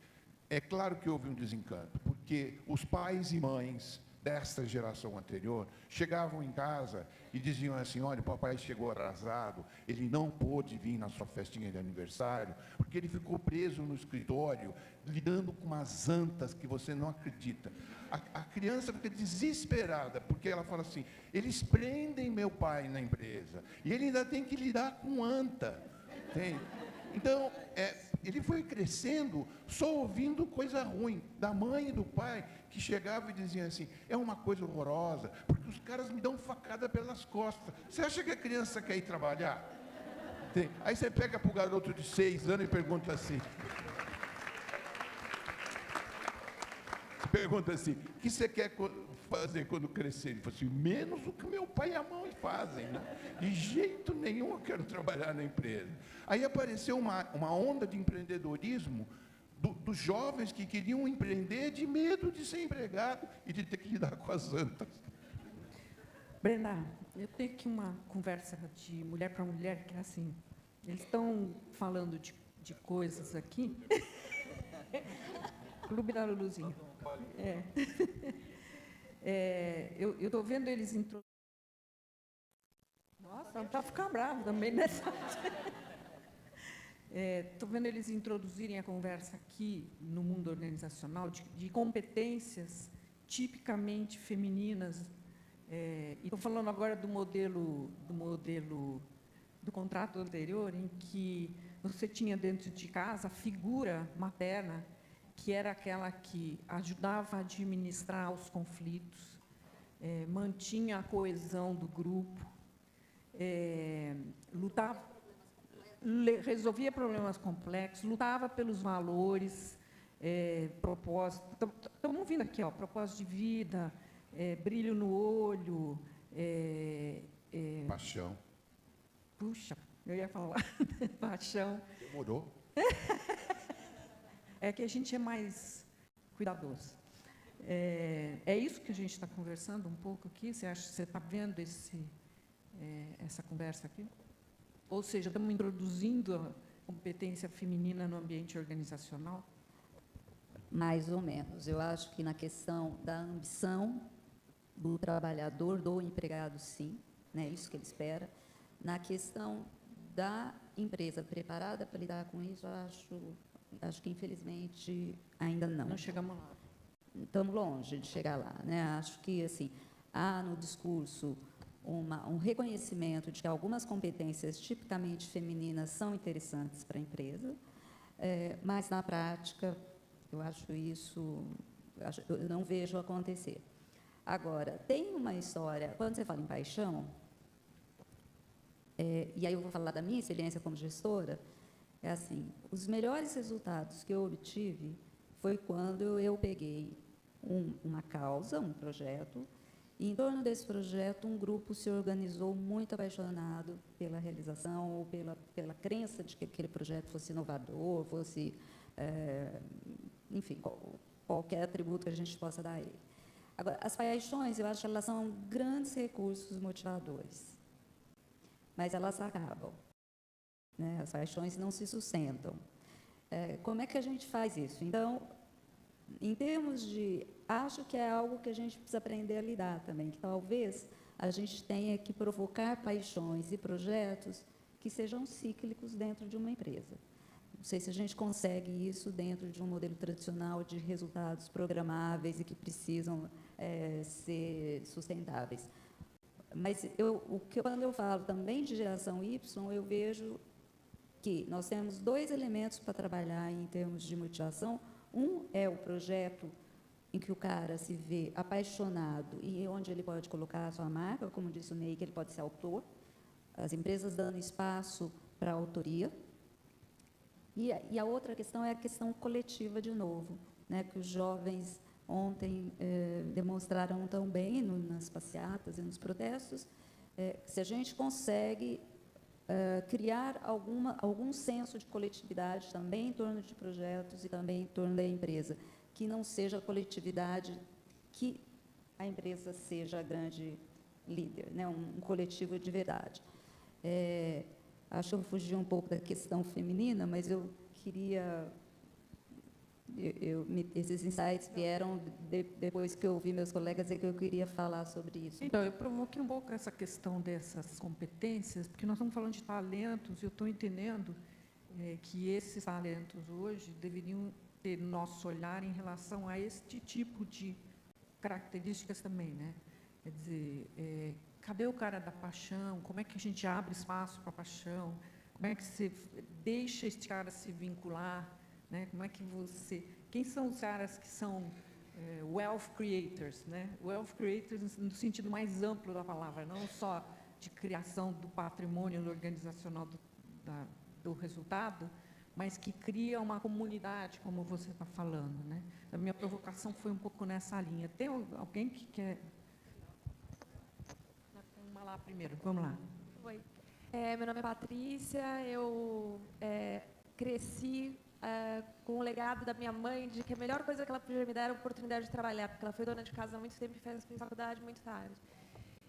é claro que houve um desencanto, porque os pais e mães desta geração anterior chegavam em casa e diziam assim, olha, o papai chegou atrasado, ele não pôde vir na sua festinha de aniversário, porque ele ficou preso no escritório, lidando com umas antas que você não acredita. A criança fica desesperada, porque ela fala assim, eles prendem meu pai na empresa, e ele ainda tem que lidar com anta, entende? Então, ele foi crescendo só ouvindo coisa ruim da mãe e do pai, que chegavam e diziam assim, é uma coisa horrorosa, porque os caras me dão facada pelas costas. Você acha que a criança quer ir trabalhar? Aí você pega para o garoto de 6 anos e pergunta assim, o que você quer fazer quando crescer? Ele falou assim, menos o que meu pai e a mãe fazem, né? De jeito nenhum eu quero trabalhar na empresa. Aí apareceu uma onda de empreendedorismo dos jovens que queriam empreender de medo de ser empregado e de ter que lidar com as antas. Brenda, eu tenho aqui uma conversa de mulher para mulher, que é assim, eles estão falando de coisas aqui. Clube da Luluzinha. Eu estou vendo eles introduzirem. Nossa, para ficar bravo também nessa. Estou vendo eles introduzirem a conversa aqui no mundo organizacional de competências tipicamente femininas. E estou falando agora do modelo do contrato anterior, em que você tinha dentro de casa a figura materna, que era aquela que ajudava a administrar os conflitos, mantinha a coesão do grupo, resolvia problemas complexos, lutava pelos valores, propósito. Estamos ouvindo aqui, ó, propósito de vida, brilho no olho. Paixão. Puxa, eu ia falar paixão. Demorou. É que a gente é mais cuidadoso. É isso que a gente está conversando um pouco aqui? Você acha que você está vendo essa conversa aqui? Ou seja, estamos introduzindo a competência feminina no ambiente organizacional? mais ou menos. Eu acho que na questão da ambição do trabalhador, do empregado, sim, né, isso que ele espera. Na questão da empresa preparada para lidar com isso, acho que, infelizmente, ainda não. Não chegamos lá. Estamos longe de chegar lá, né? Acho que, assim, há no discurso um reconhecimento de que algumas competências tipicamente femininas são interessantes para a empresa, mas, na prática, eu não vejo acontecer. Agora, tem uma história, quando você fala em paixão, e aí eu vou falar da minha experiência como gestora, é assim, os melhores resultados que eu obtive foi quando eu peguei uma causa, um projeto, e em torno desse projeto um grupo se organizou muito apaixonado pela realização ou pela crença de que aquele projeto fosse inovador, fosse, enfim, qualquer atributo que a gente possa dar a ele. Agora, as paixões, eu acho que elas são grandes recursos motivadores, mas elas acabam, né? As paixões não se sustentam. Como é que a gente faz isso? Então, em termos de... Acho que é algo que a gente precisa aprender a lidar também, que talvez a gente tenha que provocar paixões e projetos que sejam cíclicos dentro de uma empresa. Não sei se a gente consegue isso dentro de um modelo tradicional de resultados programáveis e que precisam ser sustentáveis. Mas quando eu falo também de geração Y, eu vejo que nós temos dois elementos para trabalhar em termos de motivação. Um é o projeto em que o cara se vê apaixonado e onde ele pode colocar a sua marca, como disse o Ney, que ele pode ser autor, as empresas dando espaço para a autoria. E a outra questão é a questão coletiva, de novo, né, que os jovens ontem demonstraram tão bem nas passeatas e nos protestos, se a gente consegue criar algum senso de coletividade também em torno de projetos e também em torno da empresa, que não seja a coletividade, que a empresa seja a grande líder, né, um coletivo de verdade. Acho que eu fugi um pouco da questão feminina, mas eu queria... esses insights vieram depois que eu ouvi meus colegas dizer que eu queria falar sobre isso. Então, eu provoquei um pouco essa questão dessas competências, porque nós estamos falando de talentos, e eu estou entendendo que esses talentos hoje deveriam ter nosso olhar em relação a este tipo de características também, né? Quer dizer, cadê o cara da paixão? Como é que a gente abre espaço para a paixão? Como é que você deixa esse cara se vincular? Né? Como é que você... Quem são os caras que são wealth creators? Né? Wealth creators no sentido mais amplo da palavra, não só de criação do patrimônio organizacional do resultado, mas que cria uma comunidade, como você está falando. Né? A minha provocação foi um pouco nessa linha. Tem alguém que quer... Vamos lá primeiro, vamos lá. Oi. Meu nome é Patrícia, eu cresci com o legado da minha mãe de que a melhor coisa que ela podia me dar era a oportunidade de trabalhar, porque ela foi dona de casa há muito tempo e fez faculdade muito tarde.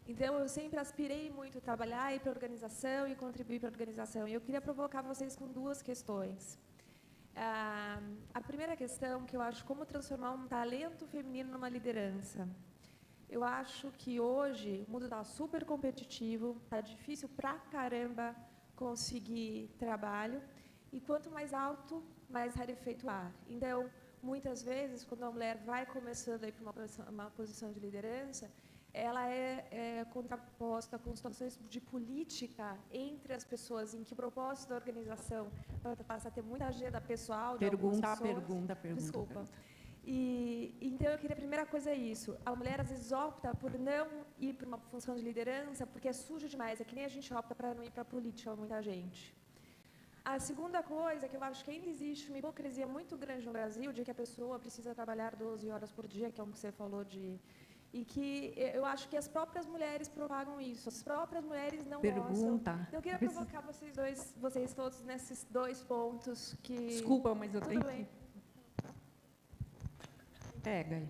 Então, eu sempre aspirei muito a trabalhar, ir para a organização e contribuir para a organização. E eu queria provocar vocês com duas questões. A primeira questão, que eu acho como transformar um talento feminino numa liderança. Eu acho que hoje o mundo está super competitivo, está difícil pra caramba conseguir trabalho, e quanto mais alto, mais rarefeito ar. Então, muitas vezes, quando a mulher vai começando a ir para uma posição de liderança, ela é contraposta com situações de política entre as pessoas, em que o propósito da organização passa a ter muita agenda pessoal de algumas pessoas. Desculpa. Então, eu queria, a primeira coisa é isso. A mulher, às vezes, opta por não ir para uma função de liderança porque é sujo demais. É que nem a gente opta para não ir para a política, muita gente. A segunda coisa é que eu acho que ainda existe uma hipocrisia muito grande no Brasil de que a pessoa precisa trabalhar 12 horas por dia, que é o que você falou e que eu acho que as próprias mulheres propagam isso. As próprias mulheres não gostam. Eu queria provocar vocês todos nesses dois pontos que... Desculpa, mas eu tenho bem. que... Pega aí.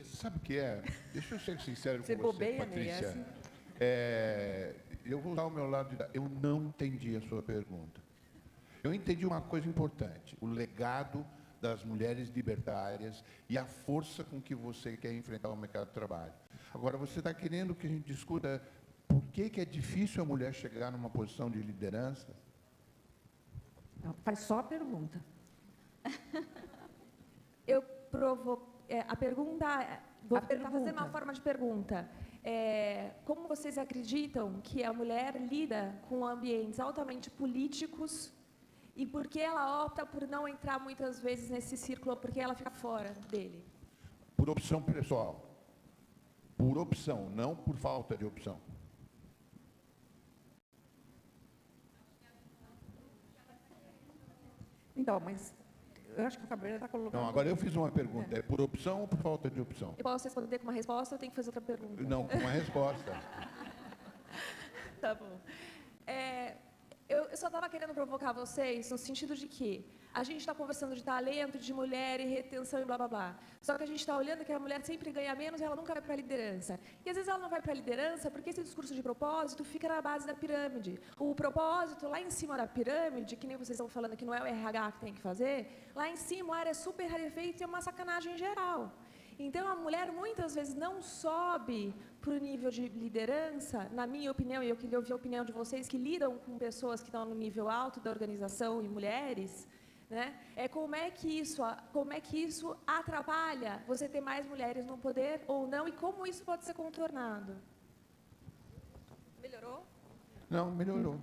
Sabe o que é? Deixa eu ser sincero Você com você, bobeia, Patrícia. Ney, eu vou usar o meu lado de... Eu não entendi a sua pergunta. Eu entendi uma coisa importante, o legado das mulheres libertárias e a força com que você quer enfrentar o mercado de trabalho. Agora, você está querendo que a gente discuta por que é difícil a mulher chegar numa posição de liderança? Faz só a pergunta. A pergunta, vou tentar fazer pergunta. uma forma de pergunta. Como vocês acreditam que a mulher lida com ambientes altamente políticos e por que ela opta por não entrar muitas vezes nesse círculo, porque ela fica fora dele? Por opção pessoal. Por opção, não por falta de opção. Então, mas eu acho que o Cabreira está colocando... Não, agora eu fiz uma pergunta. É por opção ou por falta de opção? Eu posso responder com uma resposta ou eu tenho que fazer outra pergunta? Não, com uma resposta. Tá bom. Eu só estava querendo provocar vocês no sentido de que a gente está conversando de talento, de mulher e retenção e blá, blá, blá. Só que a gente está olhando que a mulher sempre ganha menos e ela nunca vai para a liderança. E, às vezes, ela não vai para a liderança porque esse discurso de propósito fica na base da pirâmide. O propósito, lá em cima da pirâmide, que nem vocês estão falando que não é o RH que tem que fazer, lá em cima a área é super rarefeita e é uma sacanagem geral. Então, a mulher, muitas vezes, não sobe para o nível de liderança, na minha opinião, e eu queria ouvir a opinião de vocês, que lidam com pessoas que estão no nível alto da organização e mulheres, né? Como é que isso atrapalha você ter mais mulheres no poder ou não, e como isso pode ser contornado? Melhorou? Não, melhorou.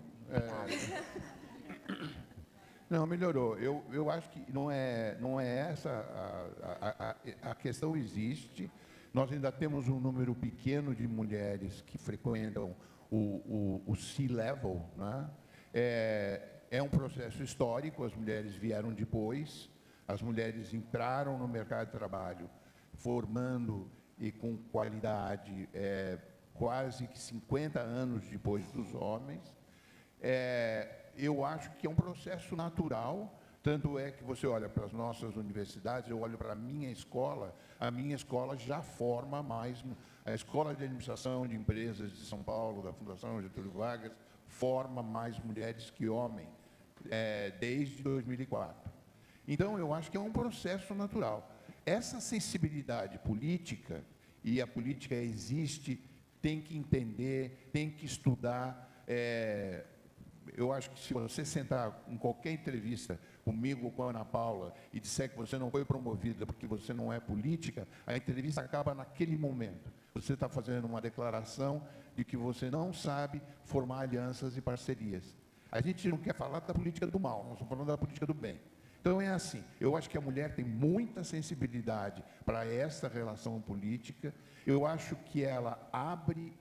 Não, melhorou. Eu acho que não é essa a questão existe. Nós ainda temos um número pequeno de mulheres que frequentam o C-Level, né? É um processo histórico, as mulheres vieram depois, as mulheres entraram no mercado de trabalho formando e com qualidade quase que 50 anos depois dos homens. Eu acho que é um processo natural, tanto é que você olha para as nossas universidades, eu olho para a minha escola já forma mais, a Escola de Administração de Empresas de São Paulo, da Fundação Getúlio Vargas, forma mais mulheres que homens, desde 2004. Então, eu acho que é um processo natural. Essa sensibilidade política, e a política existe, tem que entender, tem que estudar. Eu acho que se você sentar em qualquer entrevista comigo ou com a Ana Paula e disser que você não foi promovida porque você não é política, a entrevista acaba naquele momento. Você está fazendo uma declaração de que você não sabe formar alianças e parcerias. A gente não quer falar da política do mal, nós estamos falando da política do bem. Então, é assim, eu acho que a mulher tem muita sensibilidade para essa relação política, eu acho que ela abre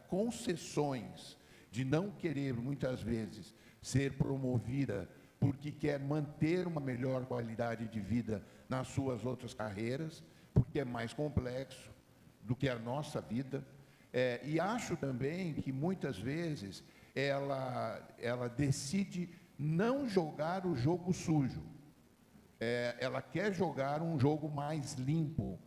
concessões de não querer, muitas vezes, ser promovida porque quer manter uma melhor qualidade de vida nas suas outras carreiras, porque é mais complexo do que a nossa vida. E acho também que, muitas vezes, ela decide não jogar o jogo sujo. Ela quer jogar um jogo mais limpo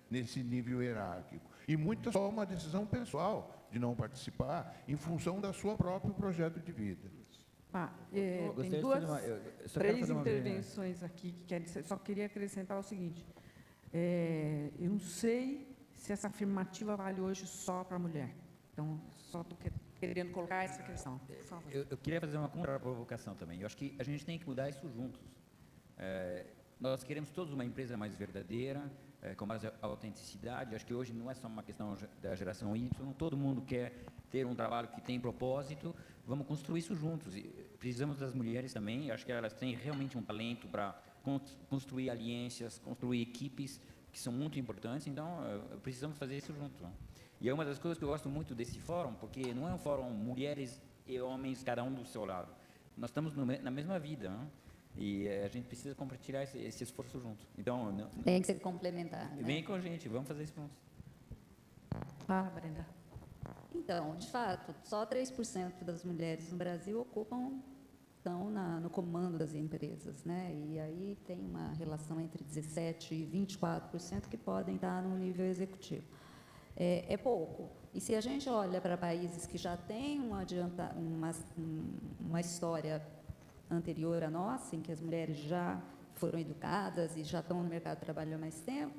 nesse nível hierárquico. E muitas só uma decisão pessoal de não participar em função da sua próprio projeto de vida. Tem três intervenções aqui que querem dizer. Só queria acrescentar o seguinte: eu não sei se essa afirmativa vale hoje só para a mulher. Então, só estou querendo colocar essa questão. Eu queria fazer uma contra-provocação também. Eu acho que a gente tem que mudar isso juntos. Nós queremos todos uma empresa mais verdadeira, com mais autenticidade. Acho que hoje não é só uma questão da geração Y, todo mundo quer ter um trabalho que tem propósito. Vamos construir isso juntos. E precisamos das mulheres também. Acho que elas têm realmente um talento para construir alianças, construir equipes que são muito importantes. Então, precisamos fazer isso juntos. E é uma das coisas que eu gosto muito desse fórum, porque não é um fórum mulheres e homens, cada um do seu lado. Nós estamos na mesma vida, não? E a gente precisa compartilhar esse esforço junto. Então, tem que ser complementar. Né? Vem com a gente, vamos fazer isso juntos. Fala, Brenda. Então, de fato, só 3% das mulheres no Brasil estão no comando das empresas, né? E aí tem uma relação entre 17% e 24% que podem estar no nível executivo. É pouco. E se a gente olha para países que já têm uma história anterior à nossa, em que as mulheres já foram educadas e já estão no mercado de trabalho há mais tempo,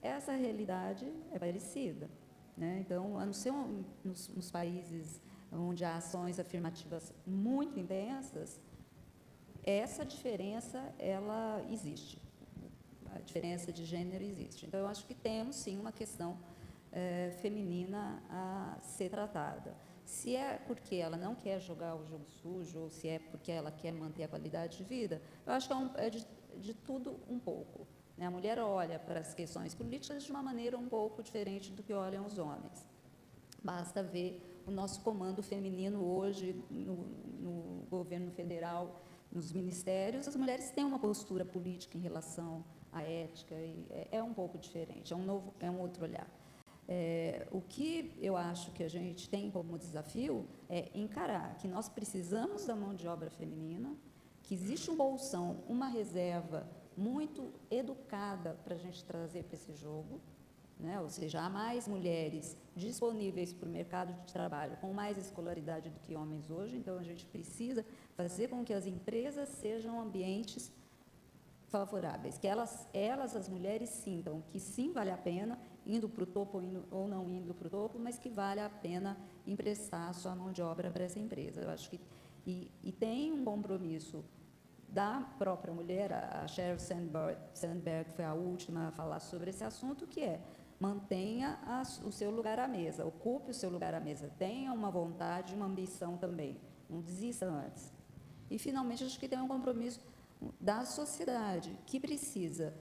essa realidade é parecida, né? Então, a não ser nos países onde há ações afirmativas muito intensas, essa diferença, ela existe. A diferença de gênero existe. Então, eu acho que temos, sim, uma questão feminina a ser tratada. Se é porque ela não quer jogar o jogo sujo, ou se é porque ela quer manter a qualidade de vida, eu acho que é de tudo um pouco, né? A mulher olha para as questões políticas de uma maneira um pouco diferente do que olham os homens. Basta ver o nosso comando feminino hoje no governo federal, nos ministérios, as mulheres têm uma postura política em relação à ética, e é um pouco diferente, é um outro olhar. O que eu acho que a gente tem como desafio é encarar que nós precisamos da mão de obra feminina, que existe um bolsão, uma reserva muito educada para a gente trazer para esse jogo, né? Ou seja, há mais mulheres disponíveis para o mercado de trabalho com mais escolaridade do que homens hoje, então a gente precisa fazer com que as empresas sejam ambientes favoráveis, que elas, as mulheres, sintam que sim, vale a pena, indo para o topo ou não indo para o topo, mas que vale a pena emprestar a sua mão de obra para essa empresa. Eu acho que, e tem um compromisso da própria mulher, a Sheryl Sandberg foi a última a falar sobre esse assunto, que é: mantenha o seu lugar à mesa, ocupe o seu lugar à mesa, tenha uma vontade, uma ambição também, não desista antes. E, finalmente, acho que tem um compromisso da sociedade, que precisa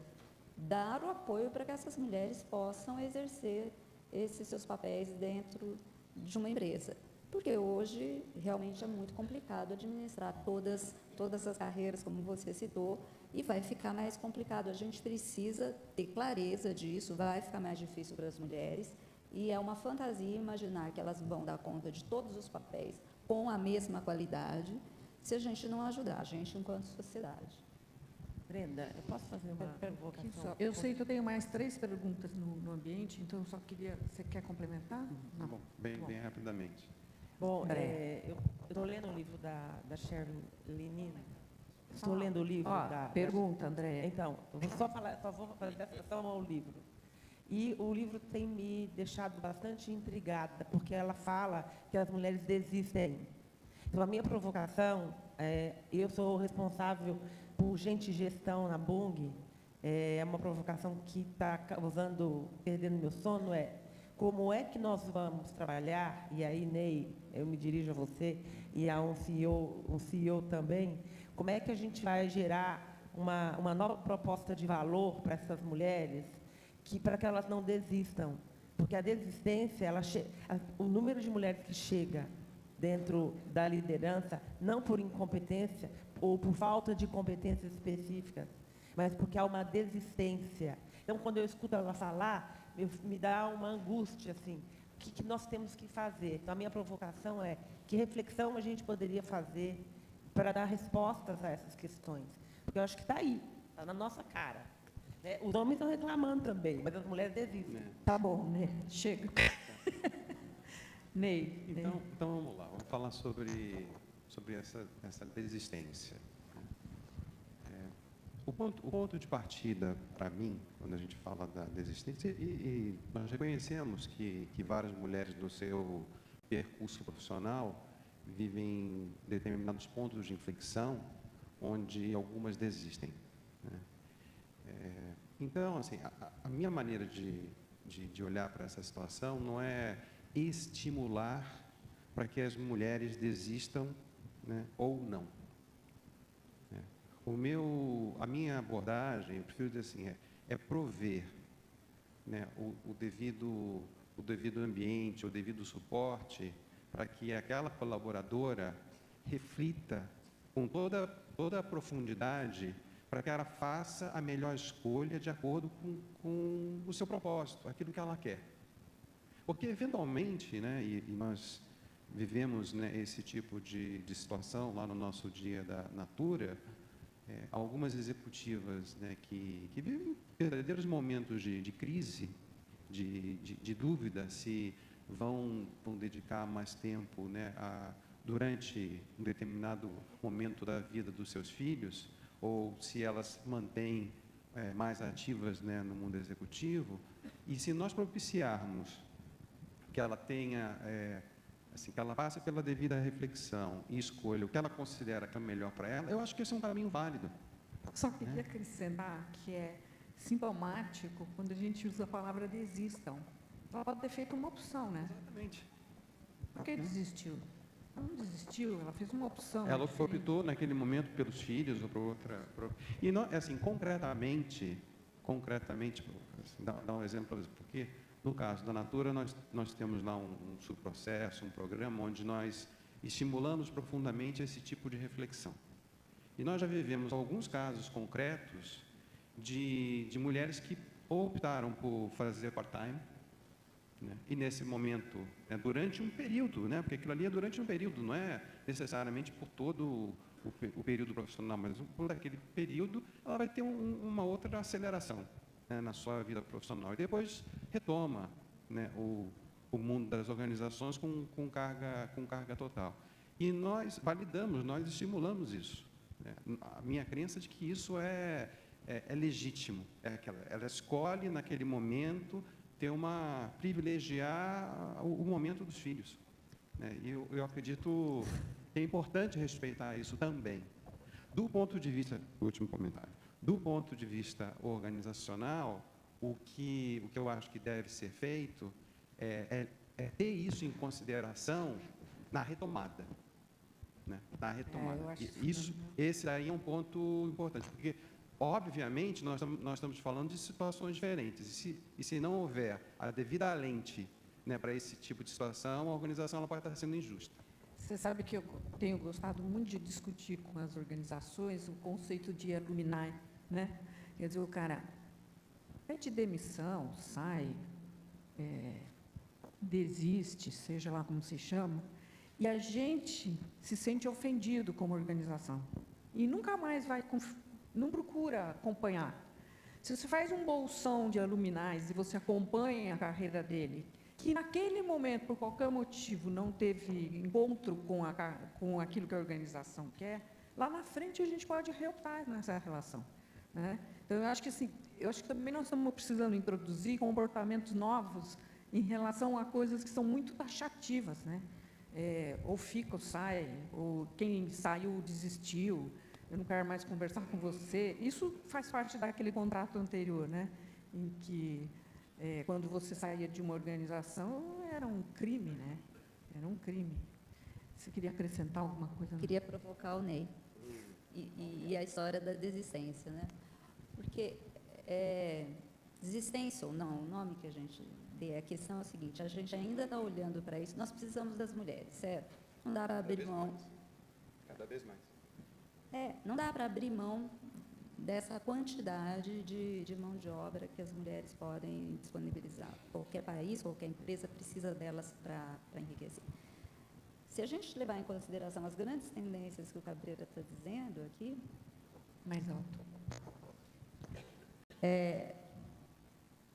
dar o apoio para que essas mulheres possam exercer esses seus papéis dentro de uma empresa. Porque hoje, realmente, é muito complicado administrar todas as carreiras, como você citou, e vai ficar mais complicado. A gente precisa ter clareza disso, vai ficar mais difícil para as mulheres, e é uma fantasia imaginar que elas vão dar conta de todos os papéis com a mesma qualidade, se a gente não ajudar, a gente enquanto sociedade. Brenda, eu posso fazer uma provocação? Eu sei que eu tenho mais 3 perguntas no ambiente, então eu só queria... Você quer complementar? Não. Bom, bem rapidamente. Bom, eu estou lendo o livro da Sheryl Lenin. Estou lendo o livro da... Pergunta, Andréia. Então, eu vou só vou fazer o livro. E o livro tem me deixado bastante intrigada, porque ela fala que as mulheres desistem. Então, a minha provocação, eu sou responsável por gestão na Bung, é uma provocação que está causando, perdendo meu sono, como é que nós vamos trabalhar, e aí, Ney, eu me dirijo a você, e a um CEO também, como é que a gente vai gerar uma nova proposta de valor para essas mulheres, para que elas não desistam? Porque a desistência, o número de mulheres que chega dentro da liderança, não por incompetência ou por falta de competências específicas, mas porque há uma desistência. Então, quando eu escuto ela falar, me dá uma angústia, assim, o que nós temos que fazer? Então, a minha provocação é: que reflexão a gente poderia fazer para dar respostas a essas questões? Porque eu acho que está aí, está na nossa cara, né? Os homens estão reclamando também, mas as mulheres desistem. Tá bom, né? Chega. Ney. Então, vamos lá, vamos falar sobre essa desistência. O ponto de partida, para mim, quando a gente fala da desistência, e nós reconhecemos que várias mulheres no seu percurso profissional vivem determinados pontos de inflexão, onde algumas desistem, né? Então, assim, a minha maneira de olhar para essa situação não é estimular para que as mulheres desistam, né, ou não. A minha abordagem, eu prefiro dizer assim, é prover, né, o devido ambiente, o devido suporte para que aquela colaboradora reflita com toda a profundidade, para que ela faça a melhor escolha de acordo com o seu propósito, aquilo que ela quer. Porque, eventualmente, né, e nós vivemos, né, esse tipo de situação lá no nosso dia da Natura, algumas executivas, né, que vivem verdadeiros momentos de crise, de dúvida se vão dedicar mais tempo, né, durante um determinado momento da vida dos seus filhos, ou se elas mantêm mais ativas, né, no mundo executivo. E se nós propiciarmos que ela tenha, assim, que ela passe pela devida reflexão e escolha o que ela considera que é melhor para ela, eu acho que esse é um caminho válido. Só queria acrescentar que é sintomático quando a gente usa a palavra desistam. Ela pode ter feito uma opção, né? Exatamente. Por que desistiu? Ela não desistiu, ela fez uma opção. Ela diferente. optou naquele momento pelos filhos ou por outra. E nós, assim, concretamente, assim, dá um exemplo, porque no caso da Natura nós temos lá um subprocesso, um programa onde nós estimulamos profundamente esse tipo de reflexão. E nós já vivemos alguns casos concretos de mulheres que optaram por fazer part-time, né? E nesse momento, durante um período, né? Porque aquilo ali é durante um período, não é necessariamente por todo o período profissional, mas por aquele período ela vai ter uma outra aceleração, né, na sua vida profissional. E depois retoma, né, o mundo das organizações com carga total. E nós validamos, nós estimulamos isso. Né? A minha crença é de que isso é legítimo. Ela escolhe, naquele momento, privilegiar o momento dos filhos. Né? E eu acredito que é importante respeitar isso também. Do ponto de vista, último comentário, do ponto de vista organizacional, o que eu acho que deve ser feito é ter isso em consideração na retomada. Né? Na retomada. Eu acho Esse aí é um ponto importante, porque obviamente, nós estamos falando de situações diferentes. E se não houver a devida lente, né, para esse tipo de situação, a organização ela pode estar sendo injusta. Você sabe que eu tenho gostado muito de discutir com as organizações o conceito de alumni, né? Quer dizer, o cara pede demissão, sai, desiste, seja lá como se chama, e a gente se sente ofendido como organização. E nunca mais não procura acompanhar. Se você faz um bolsão de aluminais e você acompanha a carreira dele, que naquele momento, por qualquer motivo, não teve encontro com aquilo que a organização quer, lá na frente a gente pode reoptar nessa relação. Né? Então, eu acho que também nós estamos precisando introduzir comportamentos novos em relação a coisas que são muito taxativas. Né? Ou fica ou sai, ou quem saiu desistiu, eu não quero mais conversar com você. Isso faz parte daquele contrato anterior, né? Em que, quando você saía de uma organização, era um crime, né? Era um crime. Você queria acrescentar alguma coisa? Queria provocar o Ney. E a história da desistência, né? Porque desistência ou não, o nome que a gente dê, a questão é a seguinte, a gente ainda está olhando para isso, nós precisamos das mulheres, certo? Não dá para abrir mão. Cada vez mais. Não dá para abrir mão dessa quantidade de mão de obra que as mulheres podem disponibilizar. Qualquer país, qualquer empresa precisa delas para enriquecer. Se a gente levar em consideração as grandes tendências que o Cabreira está dizendo aqui... Mais alto.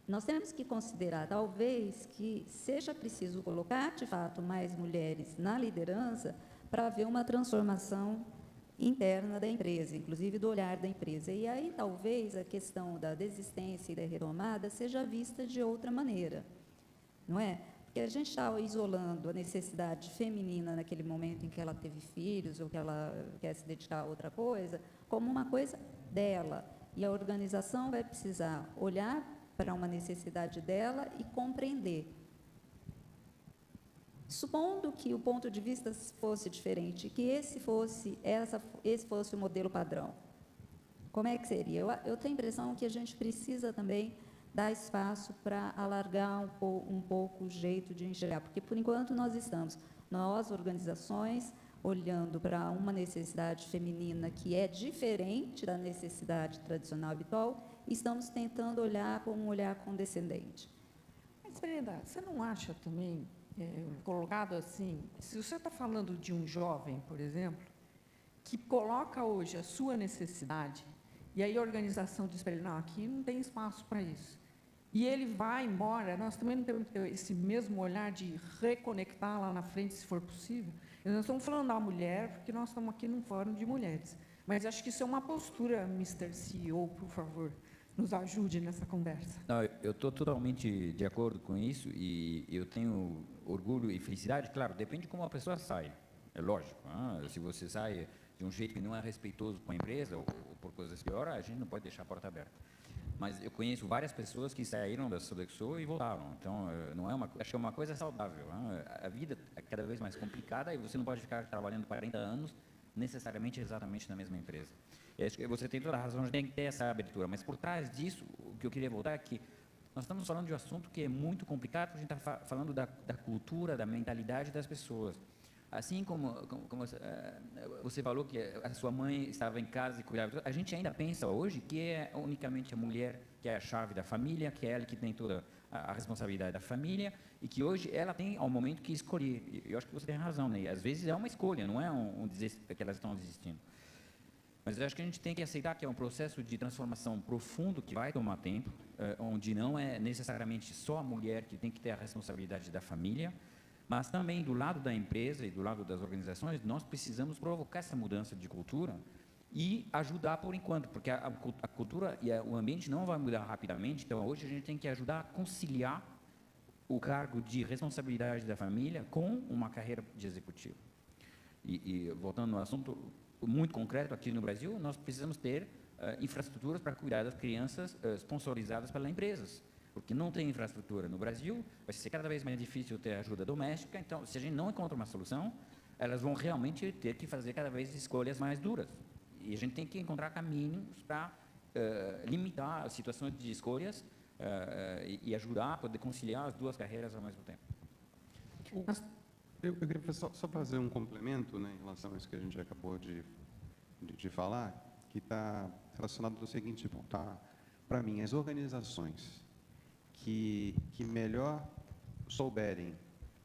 Nós temos que considerar, talvez, que seja preciso colocar, de fato, mais mulheres na liderança para haver uma transformação interna da empresa, inclusive do olhar da empresa. E aí, talvez, a questão da desistência e da retomada seja vista de outra maneira, não é? Porque a gente está isolando a necessidade feminina naquele momento em que ela teve filhos ou que ela quer se dedicar a outra coisa, como uma coisa dela. E a organização vai precisar olhar para uma necessidade dela e compreender. Supondo que o ponto de vista fosse diferente, que esse fosse o modelo padrão, como é que seria? Eu tenho a impressão que a gente precisa também dar espaço para alargar um pouco o jeito de enxergar, porque, por enquanto, nós, organizações, olhando para uma necessidade feminina que é diferente da necessidade tradicional habitual, estamos tentando olhar com um olhar condescendente. Mas, Brenda, você não acha também... colocado assim, se você está falando de um jovem, por exemplo, que coloca hoje a sua necessidade, e aí a organização diz para ele, não, aqui não tem espaço para isso. e ele vai embora, nós também não temos que ter esse mesmo olhar de reconectar lá na frente, se for possível. Nós estamos falando da mulher, porque nós estamos aqui num fórum de mulheres. Mas acho que isso é uma postura, Mr. CEO, por favor, nos ajude nessa conversa. Não, eu estou totalmente de acordo com isso e eu tenho orgulho e felicidade. Claro, depende de como a pessoa sai, é lógico. Se você sai de um jeito que não é respeitoso com a empresa ou por coisas piores, a gente não pode deixar a porta aberta. Mas eu conheço várias pessoas que saíram da Sodexo e voltaram. Então, não é acho que é uma coisa saudável. A vida é cada vez mais complicada e você não pode ficar trabalhando 40 anos necessariamente exatamente na mesma empresa. Acho que você tem toda a razão, a gente tem que ter essa abertura. Mas por trás disso, o que eu queria voltar é que nós estamos falando de um assunto que é muito complicado, porque a gente está falando da cultura, da mentalidade das pessoas. Assim como você falou que a sua mãe estava em casa e cuidava, a gente ainda pensa hoje que é unicamente a mulher que é a chave da família, que é ela que tem toda a responsabilidade da família e que hoje ela tem ao momento que escolher. E eu acho que você tem razão, né? Às vezes é uma escolha, não é que elas estão desistindo. Mas eu acho que a gente tem que aceitar que é um processo de transformação profundo que vai tomar tempo, onde não é necessariamente só a mulher que tem que ter a responsabilidade da família, mas também do lado da empresa e do lado das organizações, nós precisamos provocar essa mudança de cultura e ajudar por enquanto, porque a cultura e o ambiente não vai mudar rapidamente, então hoje a gente tem que ajudar a conciliar o cargo de responsabilidade da família com uma carreira de executivo. E voltando no assunto muito concreto, aqui no Brasil, nós precisamos ter infraestruturas para cuidar das crianças sponsorizadas pelas empresas. Porque não tem infraestrutura no Brasil, vai ser cada vez mais difícil ter ajuda doméstica, então, se a gente não encontra uma solução, elas vão realmente ter que fazer cada vez escolhas mais duras. E a gente tem que encontrar caminhos para limitar as situações de escolhas e ajudar a poder conciliar as duas carreiras ao mesmo tempo. Eu queria só fazer um complemento, né, em relação a isso que a gente acabou de falar, que está relacionado ao seguinte ponto. Para mim, as organizações que melhor souberem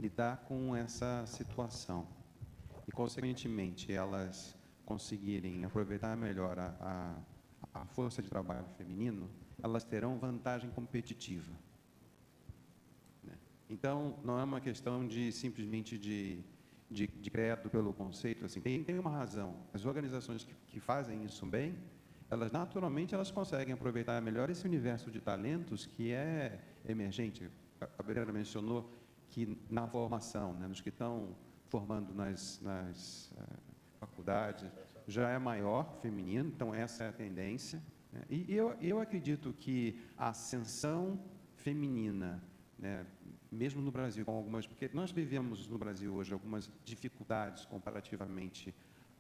lidar com essa situação e, consequentemente, elas conseguirem aproveitar melhor a força de trabalho feminino, elas terão vantagem competitiva. Né? Então, não é uma questão de simplesmente de credo pelo conceito. Assim, tem uma razão. As organizações que fazem isso bem, elas naturalmente conseguem aproveitar melhor esse universo de talentos que é emergente. A Brenda mencionou que na formação, né, nos que estão formando nas faculdades, já é maior feminino, então essa é a tendência. Né? E eu acredito que a ascensão feminina, né, mesmo no Brasil, com algumas, porque nós vivemos no Brasil hoje algumas dificuldades comparativamente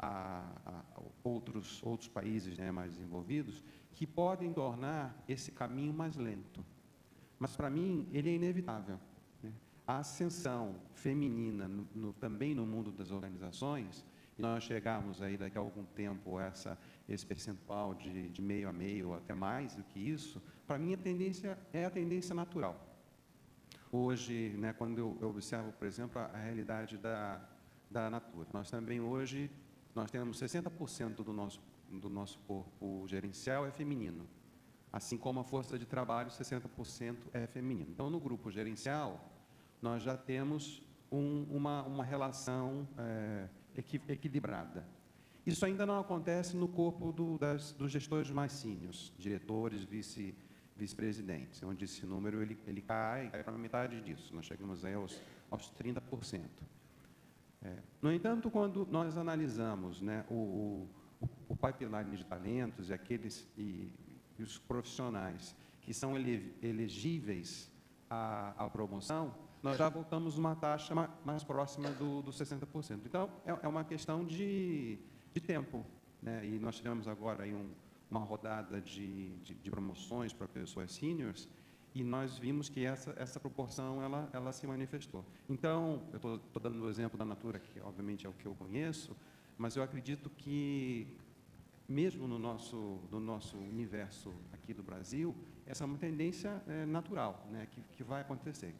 a outros países, né, mais desenvolvidos, que podem tornar esse caminho mais lento. Mas, para mim, ele é inevitável. Né? A ascensão feminina, também no mundo das organizações, e nós chegarmos aí daqui a algum tempo a esse percentual de meio a meio, ou até mais do que isso, para mim é a tendência natural. Hoje, né, quando eu observo, por exemplo, a realidade da Natura, nós também hoje nós temos 60% do nosso corpo gerencial é feminino, assim como a força de trabalho, 60% é feminino. Então, no grupo gerencial, nós já temos uma relação equilibrada. Isso ainda não acontece no corpo dos gestores mais sêniores, diretores, vice-presidentes, onde esse número ele cai para metade disso. Nós chegamos aí aos 30%. No entanto, quando nós analisamos, né, o pipeline de talentos e os profissionais que são elegíveis à promoção, nós já voltamos uma taxa mais próxima dos 60%. Então, é uma questão de tempo. Né? E nós tivemos agora aí uma rodada de promoções para pessoas seniors, e nós vimos que essa proporção ela se manifestou. Então, eu estou dando o exemplo da Natura, que obviamente é o que eu conheço, mas eu acredito que, mesmo no nosso universo aqui do Brasil, essa é uma tendência natural, né, que vai acontecer.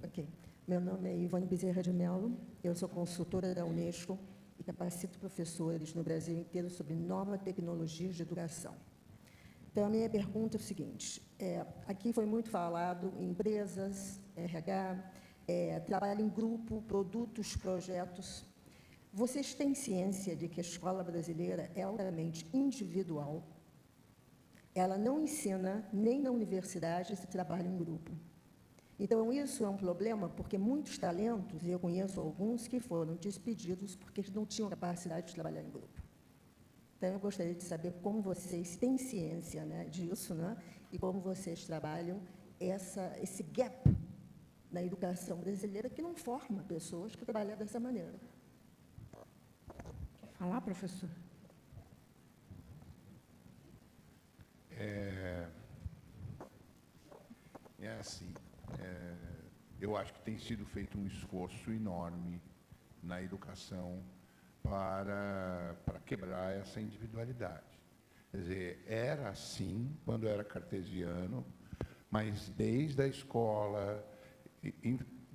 Ok. Meu nome é Ivone Bezerra de Mello, eu sou consultora da Unesco e capacito professores no Brasil inteiro sobre novas tecnologias de educação. Então, a minha pergunta é o seguinte, aqui foi muito falado em empresas, RH, trabalho em grupo, produtos, projetos. Vocês têm ciência de que a escola brasileira é altamente individual? Ela não ensina, nem na universidade, esse trabalho em grupo. Então, isso é um problema, porque muitos talentos, e eu conheço alguns, que foram despedidos porque eles não tinham capacidade de trabalhar em grupo. Então, eu gostaria de saber como vocês têm ciência, né, disso, né, e como vocês trabalham esse gap na educação brasileira que não forma pessoas para trabalhar dessa maneira. Quer falar, professor? É assim, eu acho que tem sido feito um esforço enorme na educação para quebrar essa individualidade. Quer dizer, era assim quando era cartesiano, mas desde a escola,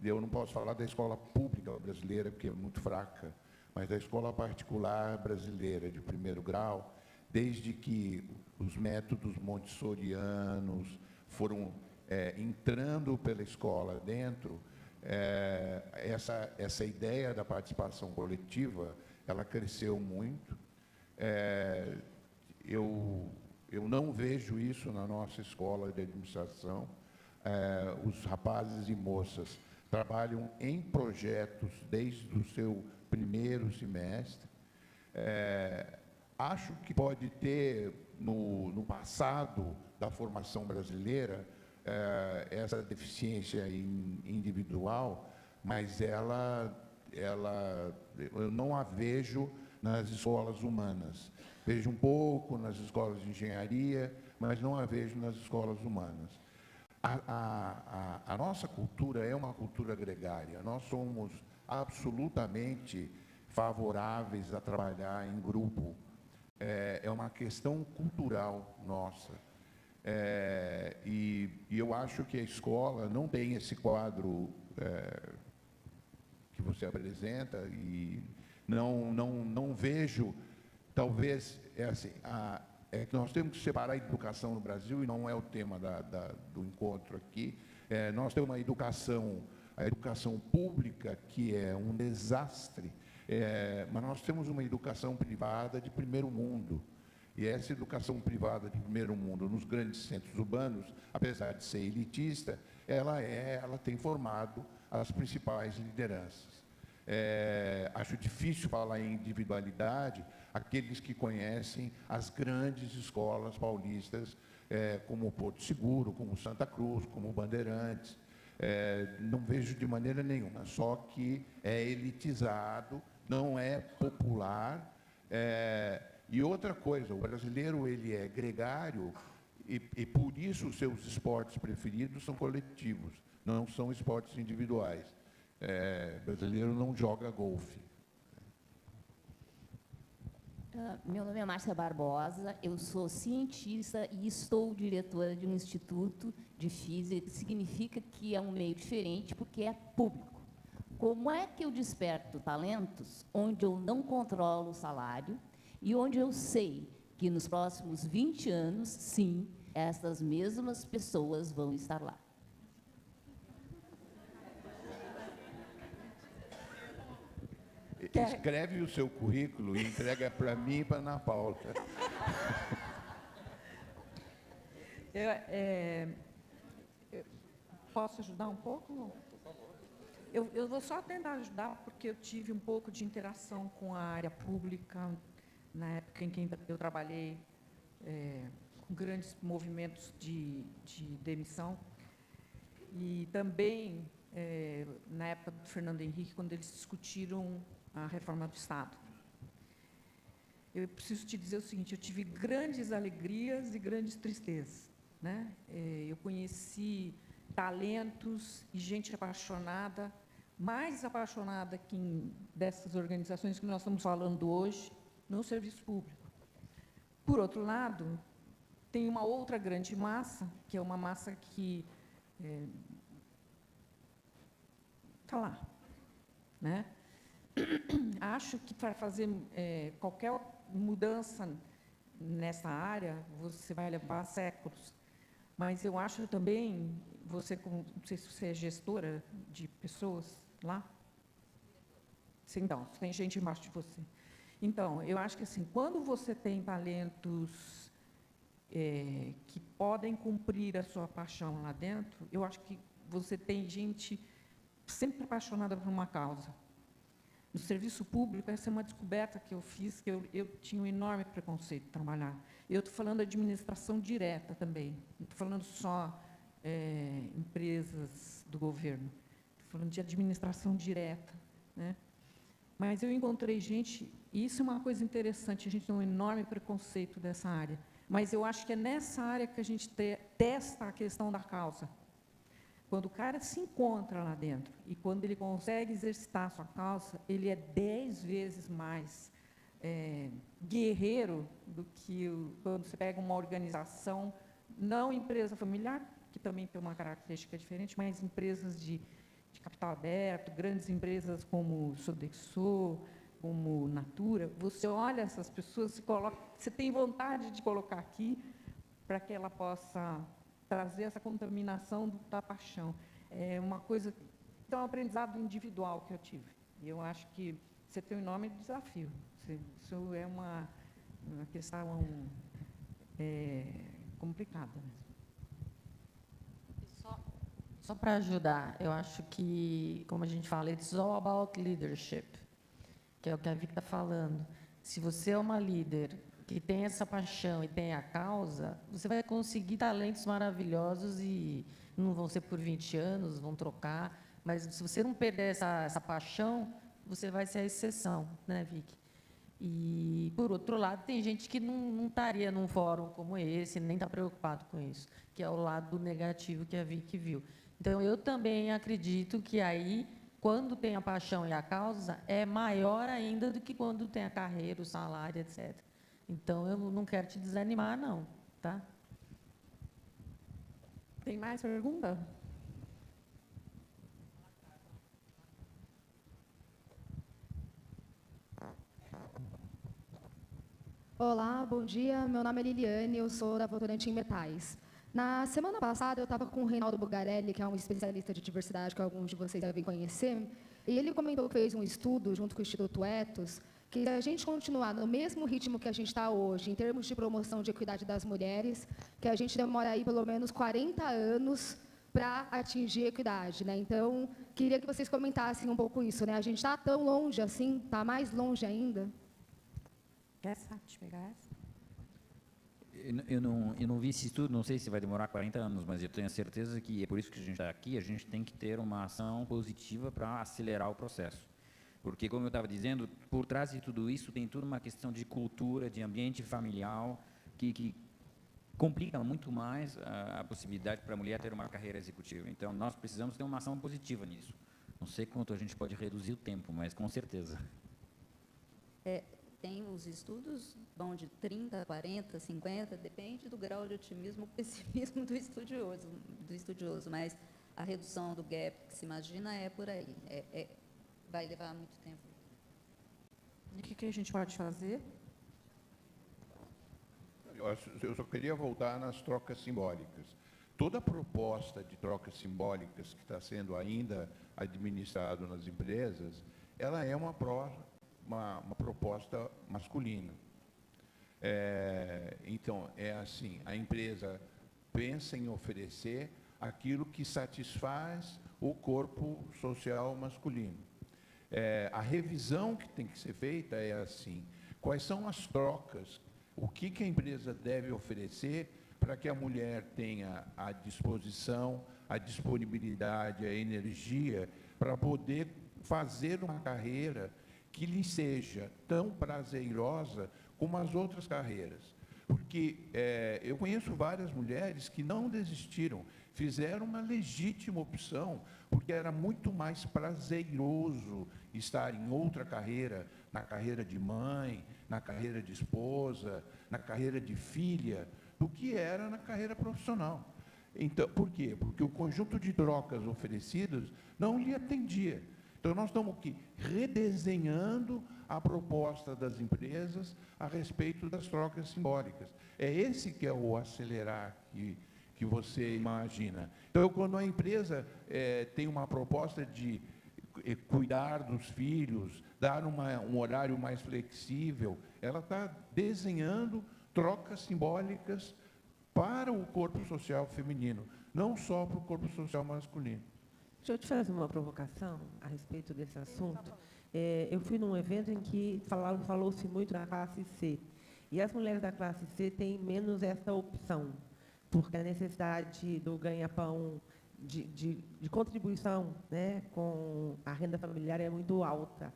eu não posso falar da escola pública brasileira, porque é muito fraca, mas da escola particular brasileira de primeiro grau, desde que os métodos montessorianos foram entrando pela escola dentro, essa ideia da participação coletiva, ela cresceu muito. Eu não vejo isso na nossa escola de administração. Os rapazes e moças trabalham em projetos desde o seu primeiro semestre. Acho que pode ter, no passado da formação brasileira, essa deficiência individual, mas eu não a vejo nas escolas humanas. Vejo um pouco nas escolas de engenharia, mas não a vejo nas escolas humanas. A nossa cultura é uma cultura gregária. Nós somos absolutamente favoráveis a trabalhar em grupo. É uma questão cultural nossa. E eu acho que a escola não tem esse quadro que você apresenta, e não vejo, talvez, é que nós temos que separar a educação no Brasil, e não é o tema do encontro aqui. Nós temos a educação pública, que é um desastre, mas nós temos uma educação privada de primeiro mundo. E essa educação privada de primeiro mundo nos grandes centros urbanos, apesar de ser elitista, ela tem formado as principais lideranças. Acho difícil falar em individualidade aqueles que conhecem as grandes escolas paulistas, como Porto Seguro, como Santa Cruz, como Bandeirantes. Não vejo de maneira nenhuma, só que é elitizado, não é popular. E outra coisa, o brasileiro ele é gregário e por isso os seus esportes preferidos são coletivos, não são esportes individuais. O brasileiro não joga golfe. Meu nome é Márcia Barbosa, eu sou cientista e estou diretora de um instituto de física, que significa que é um meio diferente porque é público. Como é que eu desperto talentos onde eu não controlo o salário e onde eu sei que nos próximos 20 anos, sim, essas mesmas pessoas vão estar lá? Escreve o seu currículo e entrega para mim e para a Ana Paula. Posso ajudar um pouco? Eu vou só tentar ajudar, porque eu tive um pouco de interação com a área pública, na época em que eu trabalhei com grandes movimentos de demissão, e também na época do Fernando Henrique, quando eles discutiram a reforma do Estado. Eu preciso te dizer o seguinte, eu tive grandes alegrias e grandes tristezas, né? Eu conheci talentos e gente apaixonada, mais apaixonada que dessas organizações que nós estamos falando hoje, no serviço público. Por outro lado, tem uma outra grande massa, que é uma massa que está lá, né? Acho que para fazer qualquer mudança nessa área, você vai levar séculos. Mas eu acho também, não sei se você é gestora de pessoas lá. Sim, então, tem gente embaixo de você. Então, eu acho que assim, quando você tem talentos que podem cumprir a sua paixão lá dentro, eu acho que você tem gente sempre apaixonada por uma causa. No serviço público, essa é uma descoberta que eu fiz, que eu tinha um enorme preconceito de trabalhar. Eu estou falando de administração direta também, não estou falando só empresas do governo, estou falando de administração direta, né? Mas eu encontrei gente, e isso é uma coisa interessante, a gente tem um enorme preconceito dessa área, mas eu acho que é nessa área que a gente testa a questão da causa. Quando o cara se encontra lá dentro e quando ele consegue exercitar a sua causa, ele é 10 vezes mais guerreiro do que quando você pega uma organização, não empresa familiar, que também tem uma característica diferente, mas empresas de capital aberto, grandes empresas como Sodexo, como Natura. Você olha essas pessoas, você tem vontade de colocar aqui para que ela possa trazer essa contaminação da paixão. É uma coisa, então, é um aprendizado individual que eu tive. E eu acho que você tem um enorme desafio. Isso é uma questão complicada mesmo. Só para ajudar, eu acho que, como a gente fala, it's all about leadership, que é o que a Vicky está falando. Se você é uma líder que tem essa paixão e tem a causa, você vai conseguir talentos maravilhosos e não vão ser por 20 anos, vão trocar, mas se você não perder essa paixão, você vai ser a exceção, né, Vicky? E, por outro lado, tem gente que não estaria num fórum como esse, nem está preocupado com isso, que é o lado negativo que a Vicky viu. Então, eu também acredito que aí, quando tem a paixão e a causa, é maior ainda do que quando tem a carreira, o salário, etc. Então, eu não quero te desanimar, não, tá? Tem mais pergunta? Olá, bom dia. Meu nome é Liliane, eu sou da Votorantim Metais. Na semana passada, eu estava com o Reinaldo Bugarelli, que é um especialista de diversidade que alguns de vocês devem conhecer, e ele comentou que fez um estudo junto com o Instituto Etos, que se a gente continuar no mesmo ritmo que a gente está hoje, em termos de promoção de equidade das mulheres, que a gente demora aí pelo menos 40 anos para atingir a equidade, né? Então, queria que vocês comentassem um pouco isso, né? A gente está tão longe assim, está mais longe ainda? Quer pegar essa? Eu não vi esse estudo, não sei se vai demorar 40 anos, mas eu tenho certeza que é por isso que a gente está aqui, a gente tem que ter uma ação positiva para acelerar o processo. Porque, como eu estava dizendo, por trás de tudo isso tem toda uma questão de cultura, de ambiente familiar, que complica muito mais a possibilidade para a mulher ter uma carreira executiva. Então, nós precisamos ter uma ação positiva nisso. Não sei quanto a gente pode reduzir o tempo, mas com certeza. Tem os estudos, vão de 30, 40, 50, depende do grau de otimismo ou pessimismo do estudioso, mas a redução do gap que se imagina é por aí, vai levar muito tempo. E o que a gente pode fazer? Eu só queria voltar nas trocas simbólicas. Toda a proposta de trocas simbólicas que está sendo ainda administrado nas empresas, ela é uma proposta masculina. Então, é assim, a empresa pensa em oferecer aquilo que satisfaz o corpo social masculino. A revisão que tem que ser feita é assim, quais são as trocas, o que a empresa deve oferecer para que a mulher tenha a disposição, a disponibilidade, a energia para poder fazer uma carreira que lhe seja tão prazerosa como as outras carreiras. Porque eu conheço várias mulheres que não desistiram, fizeram uma legítima opção, porque era muito mais prazeroso estar em outra carreira, na carreira de mãe, na carreira de esposa, na carreira de filha, do que era na carreira profissional. Então, por quê? Porque o conjunto de trocas oferecidas não lhe atendia. Então, nós estamos aqui redesenhando a proposta das empresas a respeito das trocas simbólicas. É esse que é o acelerar que você imagina. Então, quando a empresa tem uma proposta de cuidar dos filhos, dar um horário mais flexível, ela está desenhando trocas simbólicas para o corpo social feminino, não só para o corpo social masculino. Deixa eu te fazer uma provocação a respeito desse assunto. Eu fui num evento em que falou-se muito da classe C. E as mulheres da classe C têm menos essa opção, porque a necessidade do ganha-pão de contribuição, né, com a renda familiar é muito alta.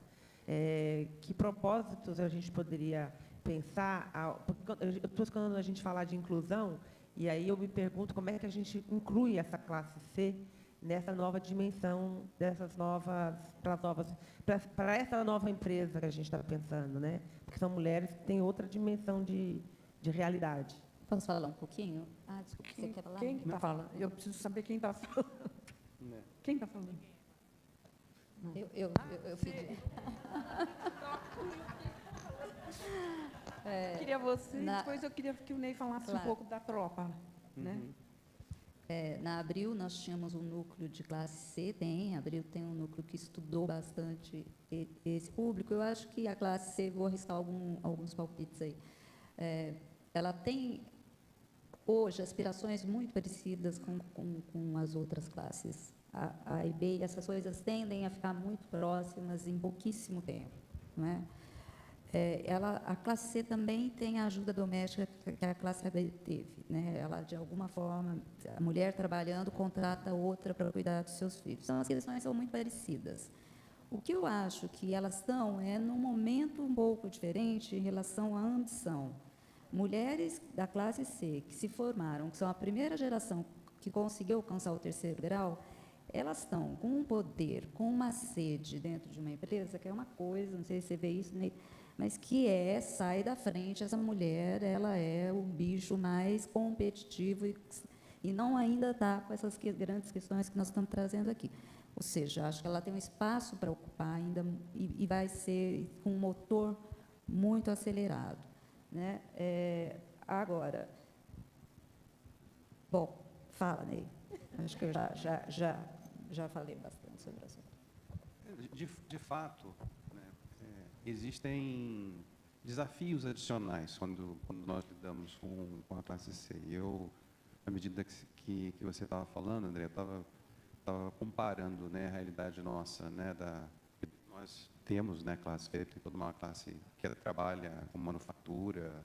Que propósitos a gente poderia pensar? Porque quando a gente falar de inclusão, e aí eu me pergunto como é que a gente inclui essa classe C nessa nova dimensão para essa nova empresa que a gente está pensando, né? Porque são mulheres que têm outra dimensão de realidade. Posso falar um pouquinho? Desculpa, você quer falar? Quem está falando? Eu preciso saber quem está falando. Quem está falando? Eu pedi. Queria você, depois eu queria que o Ney falasse um pouco da tropa. Né? Na Abril, nós tínhamos um núcleo de classe C, Abril tem um núcleo que estudou bastante esse público. Eu acho que a classe C, vou arriscar alguns palpites aí, ela tem, hoje, aspirações muito parecidas com as outras classes. A e B, essas coisas tendem a ficar muito próximas em pouquíssimo tempo. Não é? A classe C também tem a ajuda doméstica que a classe B teve. Né? Ela, de alguma forma, a mulher trabalhando contrata outra para cuidar dos seus filhos. Então, as questões são muito parecidas. O que eu acho que elas estão num momento um pouco diferente em relação à ambição. Mulheres da classe C que se formaram, que são a primeira geração que conseguiu alcançar o 3º grau, elas estão com um poder, com uma sede dentro de uma empresa, que é uma coisa, não sei se você vê isso, né? Mas que sai da frente, essa mulher, ela é o bicho mais competitivo e não ainda está com essas grandes questões que nós estamos trazendo aqui. Ou seja, acho que ela tem um espaço para ocupar ainda e vai ser com um motor muito acelerado. Né? Agora, bom, fala, Ney. Acho que eu já falei bastante sobre o assunto. De fato, existem desafios adicionais quando nós lidamos com a classe C. Eu, à medida que você estava falando, André, estava comparando, né, a realidade nossa, né, nós temos, né, classe C, tem toda uma classe que trabalha com manufatura,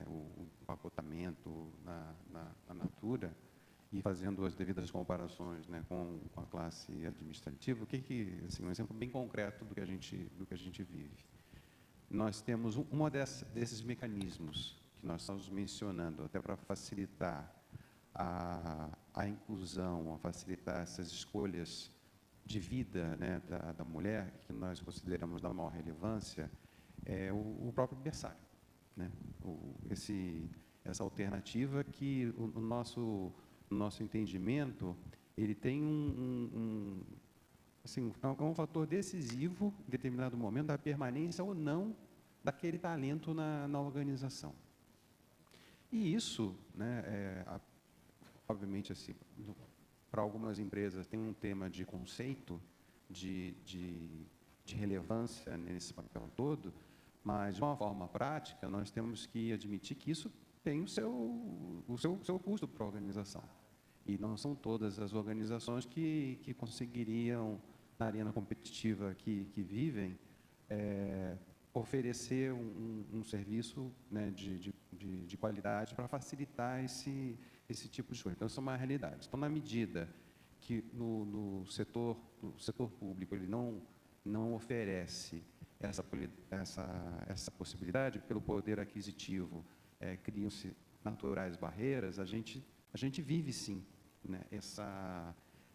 o empacotamento na Natura, e fazendo as devidas comparações, né, com a classe administrativa, assim, um exemplo bem concreto do que a gente vive. Nós temos desses mecanismos que nós estamos mencionando, até para facilitar a inclusão, a facilitar essas escolhas de vida, né, da mulher, que nós consideramos da maior relevância, o próprio berçário. Né? Essa alternativa que o nosso entendimento, ele tem um fator decisivo, em determinado momento, da permanência ou não daquele talento na organização. E isso, né, obviamente, assim, para algumas empresas tem um tema de conceito, de relevância nesse papel todo, mas, de uma forma prática, nós temos que admitir que isso tem o seu custo para a organização. E não são todas as organizações que conseguiriam, na arena competitiva que vivem, oferecer um serviço, né, de qualidade para facilitar esse tipo de coisa. Então, isso é uma realidade. Então, na medida que no setor público ele não oferece essa possibilidade, pelo poder aquisitivo, criam-se naturais barreiras, a gente vive, sim, né,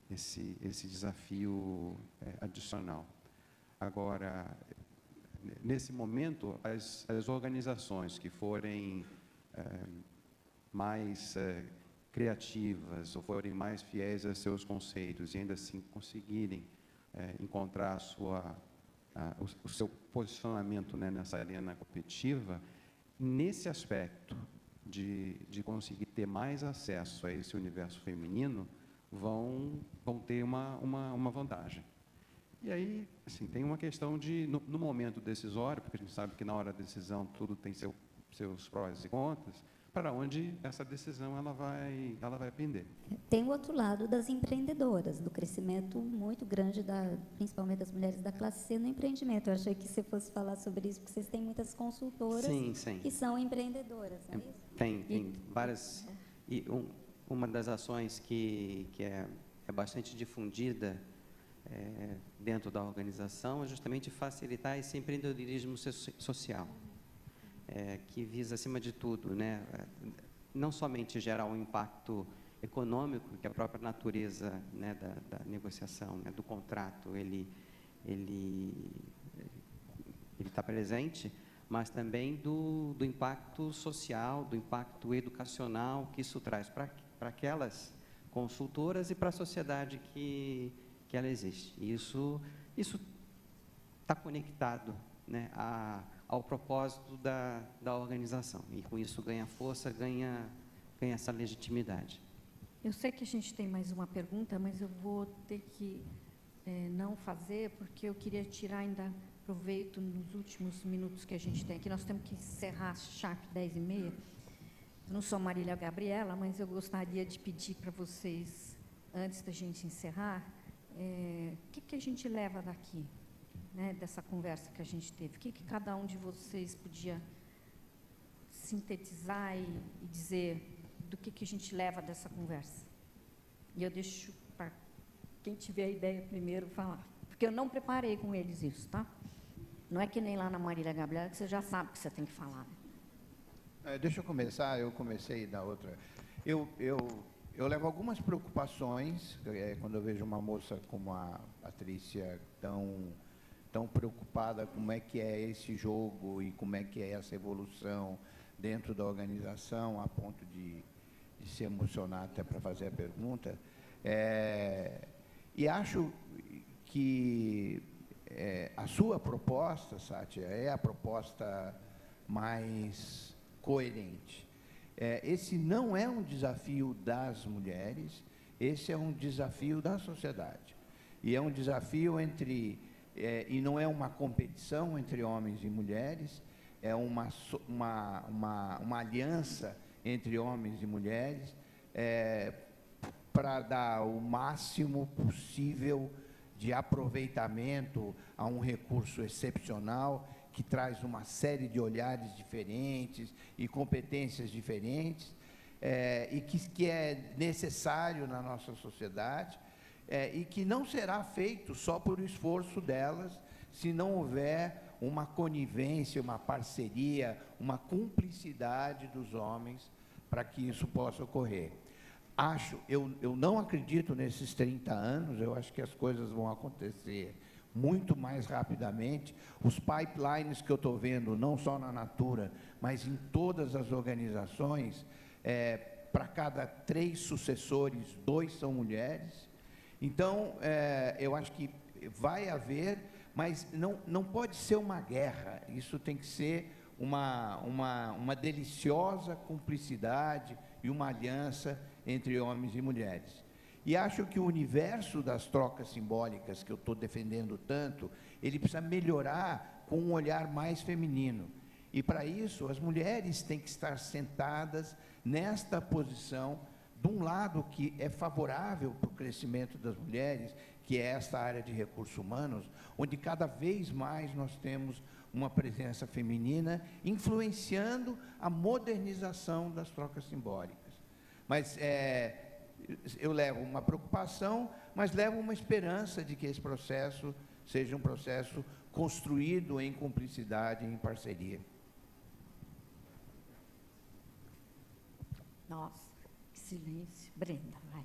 esse desafio adicional. Agora, nesse momento, as organizações que forem mais criativas ou forem mais fiéis a seus conceitos e ainda assim conseguirem encontrar o seu posicionamento, né, nessa arena competitiva, nesse aspecto de conseguir ter mais acesso a esse universo feminino, vão ter uma vantagem. E aí, assim, tem uma questão de, no momento decisório, porque a gente sabe que na hora da decisão tudo tem seus prós e contras, para onde essa decisão ela vai pender. Tem o outro lado das empreendedoras, do crescimento muito grande, principalmente das mulheres da classe C no empreendimento. Eu achei que você fosse falar sobre isso, porque vocês têm muitas consultoras que são empreendedoras, não é isso? Tem várias. E uma das ações que é bastante difundida dentro da organização é justamente facilitar esse empreendedorismo social. Que visa, acima de tudo, né, não somente gerar um impacto econômico, que a própria natureza, né, da negociação, né, do contrato, ele está presente, mas também do impacto social, do impacto educacional que isso traz para aquelas consultoras e para a sociedade que ela existe. E isso está conectado, né, ao propósito da organização. E com isso ganha força, ganha essa legitimidade. Eu sei que a gente tem mais uma pergunta, mas eu vou ter que não fazer, porque eu queria tirar ainda proveito nos últimos minutos que a gente tem aqui. Nós temos que encerrar sharp 10h30. Eu não sou Marília Gabriela, mas eu gostaria de pedir para vocês, antes da gente encerrar, o que a gente leva daqui? Né, dessa conversa que a gente teve, o que cada um de vocês podia sintetizar e dizer do que a gente leva dessa conversa? E eu deixo para quem tiver a ideia primeiro falar, porque eu não preparei com eles isso, tá? Não é que nem lá na Marília Gabriela, que você já sabe o que você tem que falar. Né? Deixa eu começar, eu comecei da outra. Eu levo algumas preocupações, quando eu vejo uma moça como a Patrícia tão preocupada como é que é esse jogo e como é que é essa evolução dentro da organização, a ponto de se emocionar até para fazer a pergunta. E acho que a sua proposta, Sátia, é a proposta mais coerente. Esse não é um desafio das mulheres, esse é um desafio da sociedade. E é um desafio e não é uma competição entre homens e mulheres, é uma aliança entre homens e mulheres para dar o máximo possível de aproveitamento a um recurso excepcional que traz uma série de olhares diferentes e competências diferentes e que é necessário na nossa sociedade. E que não será feito só por esforço delas, se não houver uma conivência, uma parceria, uma cumplicidade dos homens para que isso possa ocorrer. Eu não acredito nesses 30 anos, eu acho que as coisas vão acontecer muito mais rapidamente. Os pipelines que eu estou vendo, não só na Natura, mas em todas as organizações, para cada 3 sucessores, 2 são mulheres. Então, eu acho que vai haver, mas não pode ser uma guerra, isso tem que ser uma deliciosa cumplicidade e uma aliança entre homens e mulheres. E acho que o universo das trocas simbólicas, que eu estou defendendo tanto, ele precisa melhorar com um olhar mais feminino. E, para isso, as mulheres têm que estar sentadas nesta posição, de um lado que é favorável para o crescimento das mulheres, que é esta área de recursos humanos, onde cada vez mais nós temos uma presença feminina influenciando a modernização das trocas simbólicas. Mas eu levo uma preocupação, mas levo uma esperança de que esse processo seja um processo construído em cumplicidade e em parceria. Nossa. Silêncio. Brenda, vai.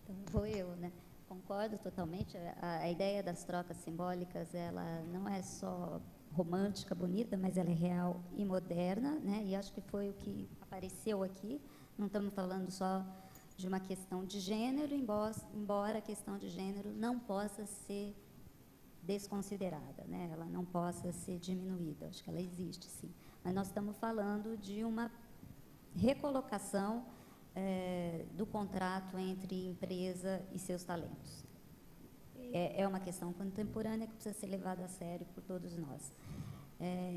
Então, vou eu, né? Concordo totalmente. A ideia das trocas simbólicas, ela não é só romântica, bonita, mas ela é real e moderna, né? E acho que foi o que apareceu aqui. Não estamos falando só de uma questão de gênero, embora a questão de gênero não possa ser desconsiderada, né? Ela não possa ser diminuída. Acho que ela existe, sim. Mas nós estamos falando de uma recolocação do contrato entre empresa e seus talentos. É uma questão contemporânea que precisa ser levada a sério por todos nós.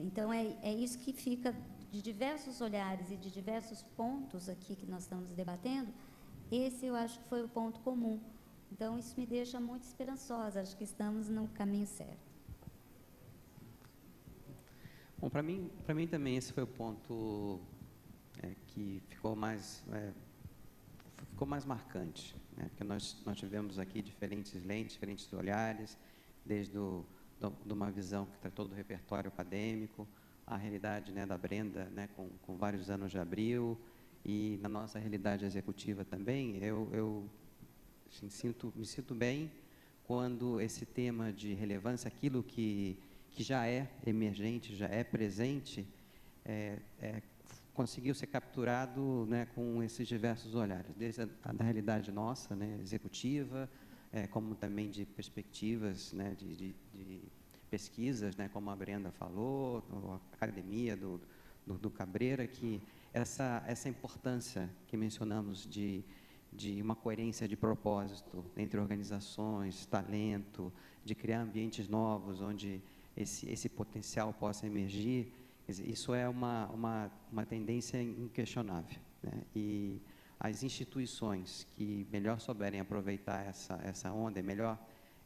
Então, é isso que fica de diversos olhares e de diversos pontos aqui que nós estamos debatendo. Esse, eu acho que foi o ponto comum. Então, isso me deixa muito esperançosa. Acho que estamos no caminho certo. Bom, para mim também esse foi o ponto que ficou mais marcante, né? Porque nós tivemos aqui diferentes lentes, diferentes olhares, desde de uma visão que tratou do repertório acadêmico, a realidade, né, da Brenda, né, com vários anos de Abril, e na nossa realidade executiva também. Eu assim, me sinto bem quando esse tema de relevância, aquilo que já é emergente, já é presente, conseguiu ser capturado, né, com esses diversos olhares, desde a da realidade nossa, né, executiva, como também de perspectivas, né, de pesquisas, né, como a Brenda falou, a academia do Cabreira, que essa importância que mencionamos de uma coerência de propósito entre organizações, talento, de criar ambientes novos onde esse potencial possa emergir. Isso é uma tendência inquestionável, né? E as instituições que melhor souberem aproveitar essa onda, melhor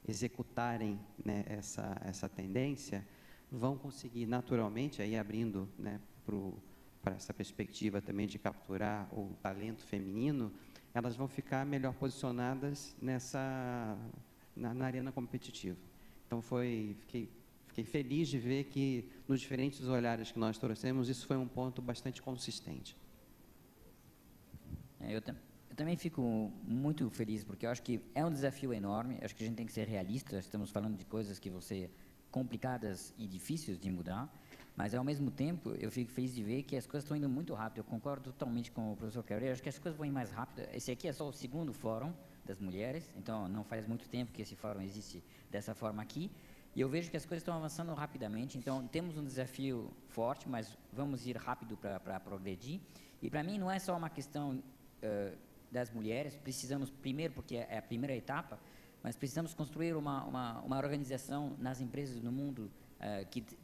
executarem, né, essa tendência, vão conseguir naturalmente, aí abrindo, né, para essa perspectiva também de capturar o talento feminino, elas vão ficar melhor posicionadas na arena competitiva. Então, fiquei feliz de ver que, nos diferentes olhares que nós trouxemos, isso foi um ponto bastante consistente. Eu também fico muito feliz, porque eu acho que é um desafio enorme. Acho que a gente tem que ser realista. Estamos falando de coisas que vão ser complicadas e difíceis de mudar, mas, ao mesmo tempo, eu fico feliz de ver que as coisas estão indo muito rápido. Eu concordo totalmente com o professor Cabreira. Acho que as coisas vão ir mais rápido. Esse aqui é só o segundo fórum das mulheres, então não faz muito tempo que esse fórum existe dessa forma aqui. E eu vejo que as coisas estão avançando rapidamente, então temos um desafio forte, mas vamos ir rápido para progredir. E, para mim, não é só uma questão das mulheres. Precisamos, primeiro, porque é a primeira etapa, mas precisamos construir uma organização nas empresas no mundo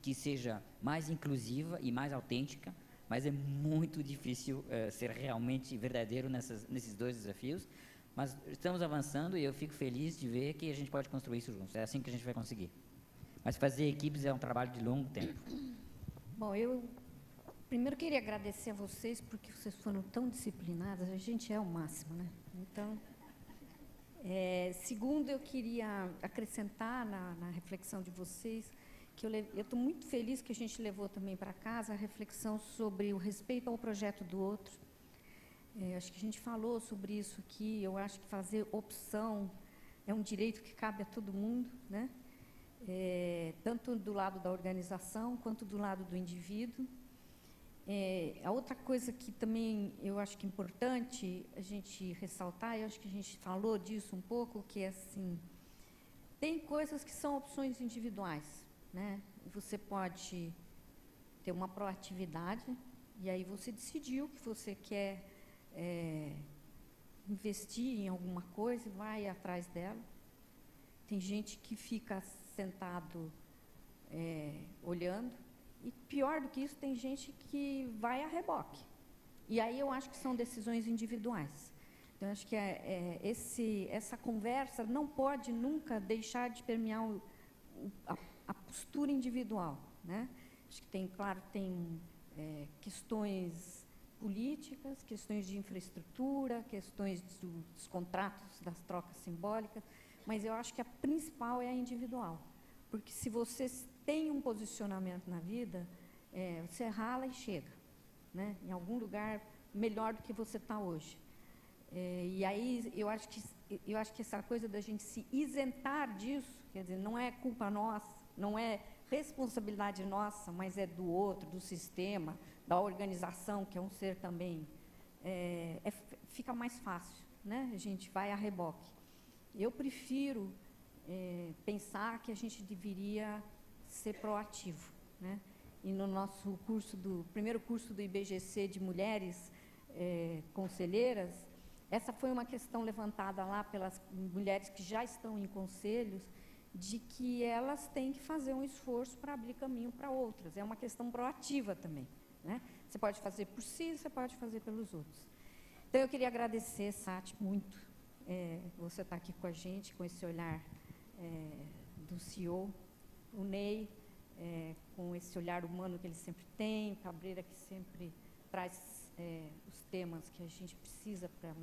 que seja mais inclusiva e mais autêntica, mas é muito difícil ser realmente verdadeiro nesses dois desafios. Mas estamos avançando e eu fico feliz de ver que a gente pode construir isso juntos. É assim que a gente vai conseguir. Mas fazer equipes é um trabalho de longo tempo. Bom, eu primeiro queria agradecer a vocês, porque vocês foram tão disciplinadas. A gente é o máximo, né? Então, segundo, eu queria acrescentar na reflexão de vocês, que eu estou muito feliz que a gente levou também para casa a reflexão sobre o respeito ao projeto do outro. Acho que a gente falou sobre isso aqui. Eu acho que fazer opção é um direito que cabe a todo mundo, né? Tanto do lado da organização quanto do lado do indivíduo. A outra coisa que também eu acho que é importante a gente ressaltar, eu acho que a gente falou disso um pouco, que é assim, tem coisas que são opções individuais, né? Você pode ter uma proatividade e aí você decidiu que você quer investir em alguma coisa e vai atrás dela. Tem gente que fica sentado olhando, e pior do que isso, tem gente que vai a reboque. E aí eu acho que são decisões individuais. Então, acho que essa conversa não pode nunca deixar de permear a postura individual, né? Acho que tem questões políticas, questões de infraestrutura, questões dos contratos, das trocas simbólicas, mas eu acho que a principal é a individual. Porque se você tem um posicionamento na vida, você rala e chega, né? Em algum lugar melhor do que você está hoje. E aí eu acho que essa coisa da gente se isentar disso, quer dizer, não é culpa nossa, não é responsabilidade nossa, mas é do outro, do sistema, da organização, que é um ser também, fica mais fácil, né? A gente vai a reboque. Eu prefiro pensar que a gente deveria ser proativo, né? E no nosso primeiro curso do IBGC de mulheres conselheiras, essa foi uma questão levantada lá pelas mulheres que já estão em conselhos, de que elas têm que fazer um esforço para abrir caminho para outras. É uma questão proativa também, né? Você pode fazer por si, você pode fazer pelos outros. Então, eu queria agradecer, Sati, muito, você estar aqui com a gente, com esse olhar do CEO, o Ney, com esse olhar humano que ele sempre tem, o Cabreira, que sempre traz os temas que a gente precisa para...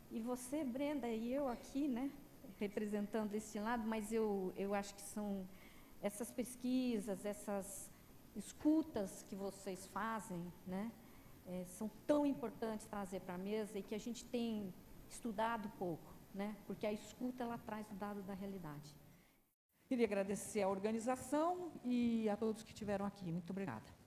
E você, Brenda, e eu aqui, né, representando esse lado, mas eu acho que são essas pesquisas, essas escutas que vocês fazem, né, são tão importantes trazer para a mesa e que a gente tem estudado pouco, né, porque a escuta, ela traz o dado da realidade. Queria agradecer à organização e a todos que estiveram aqui. Muito obrigada.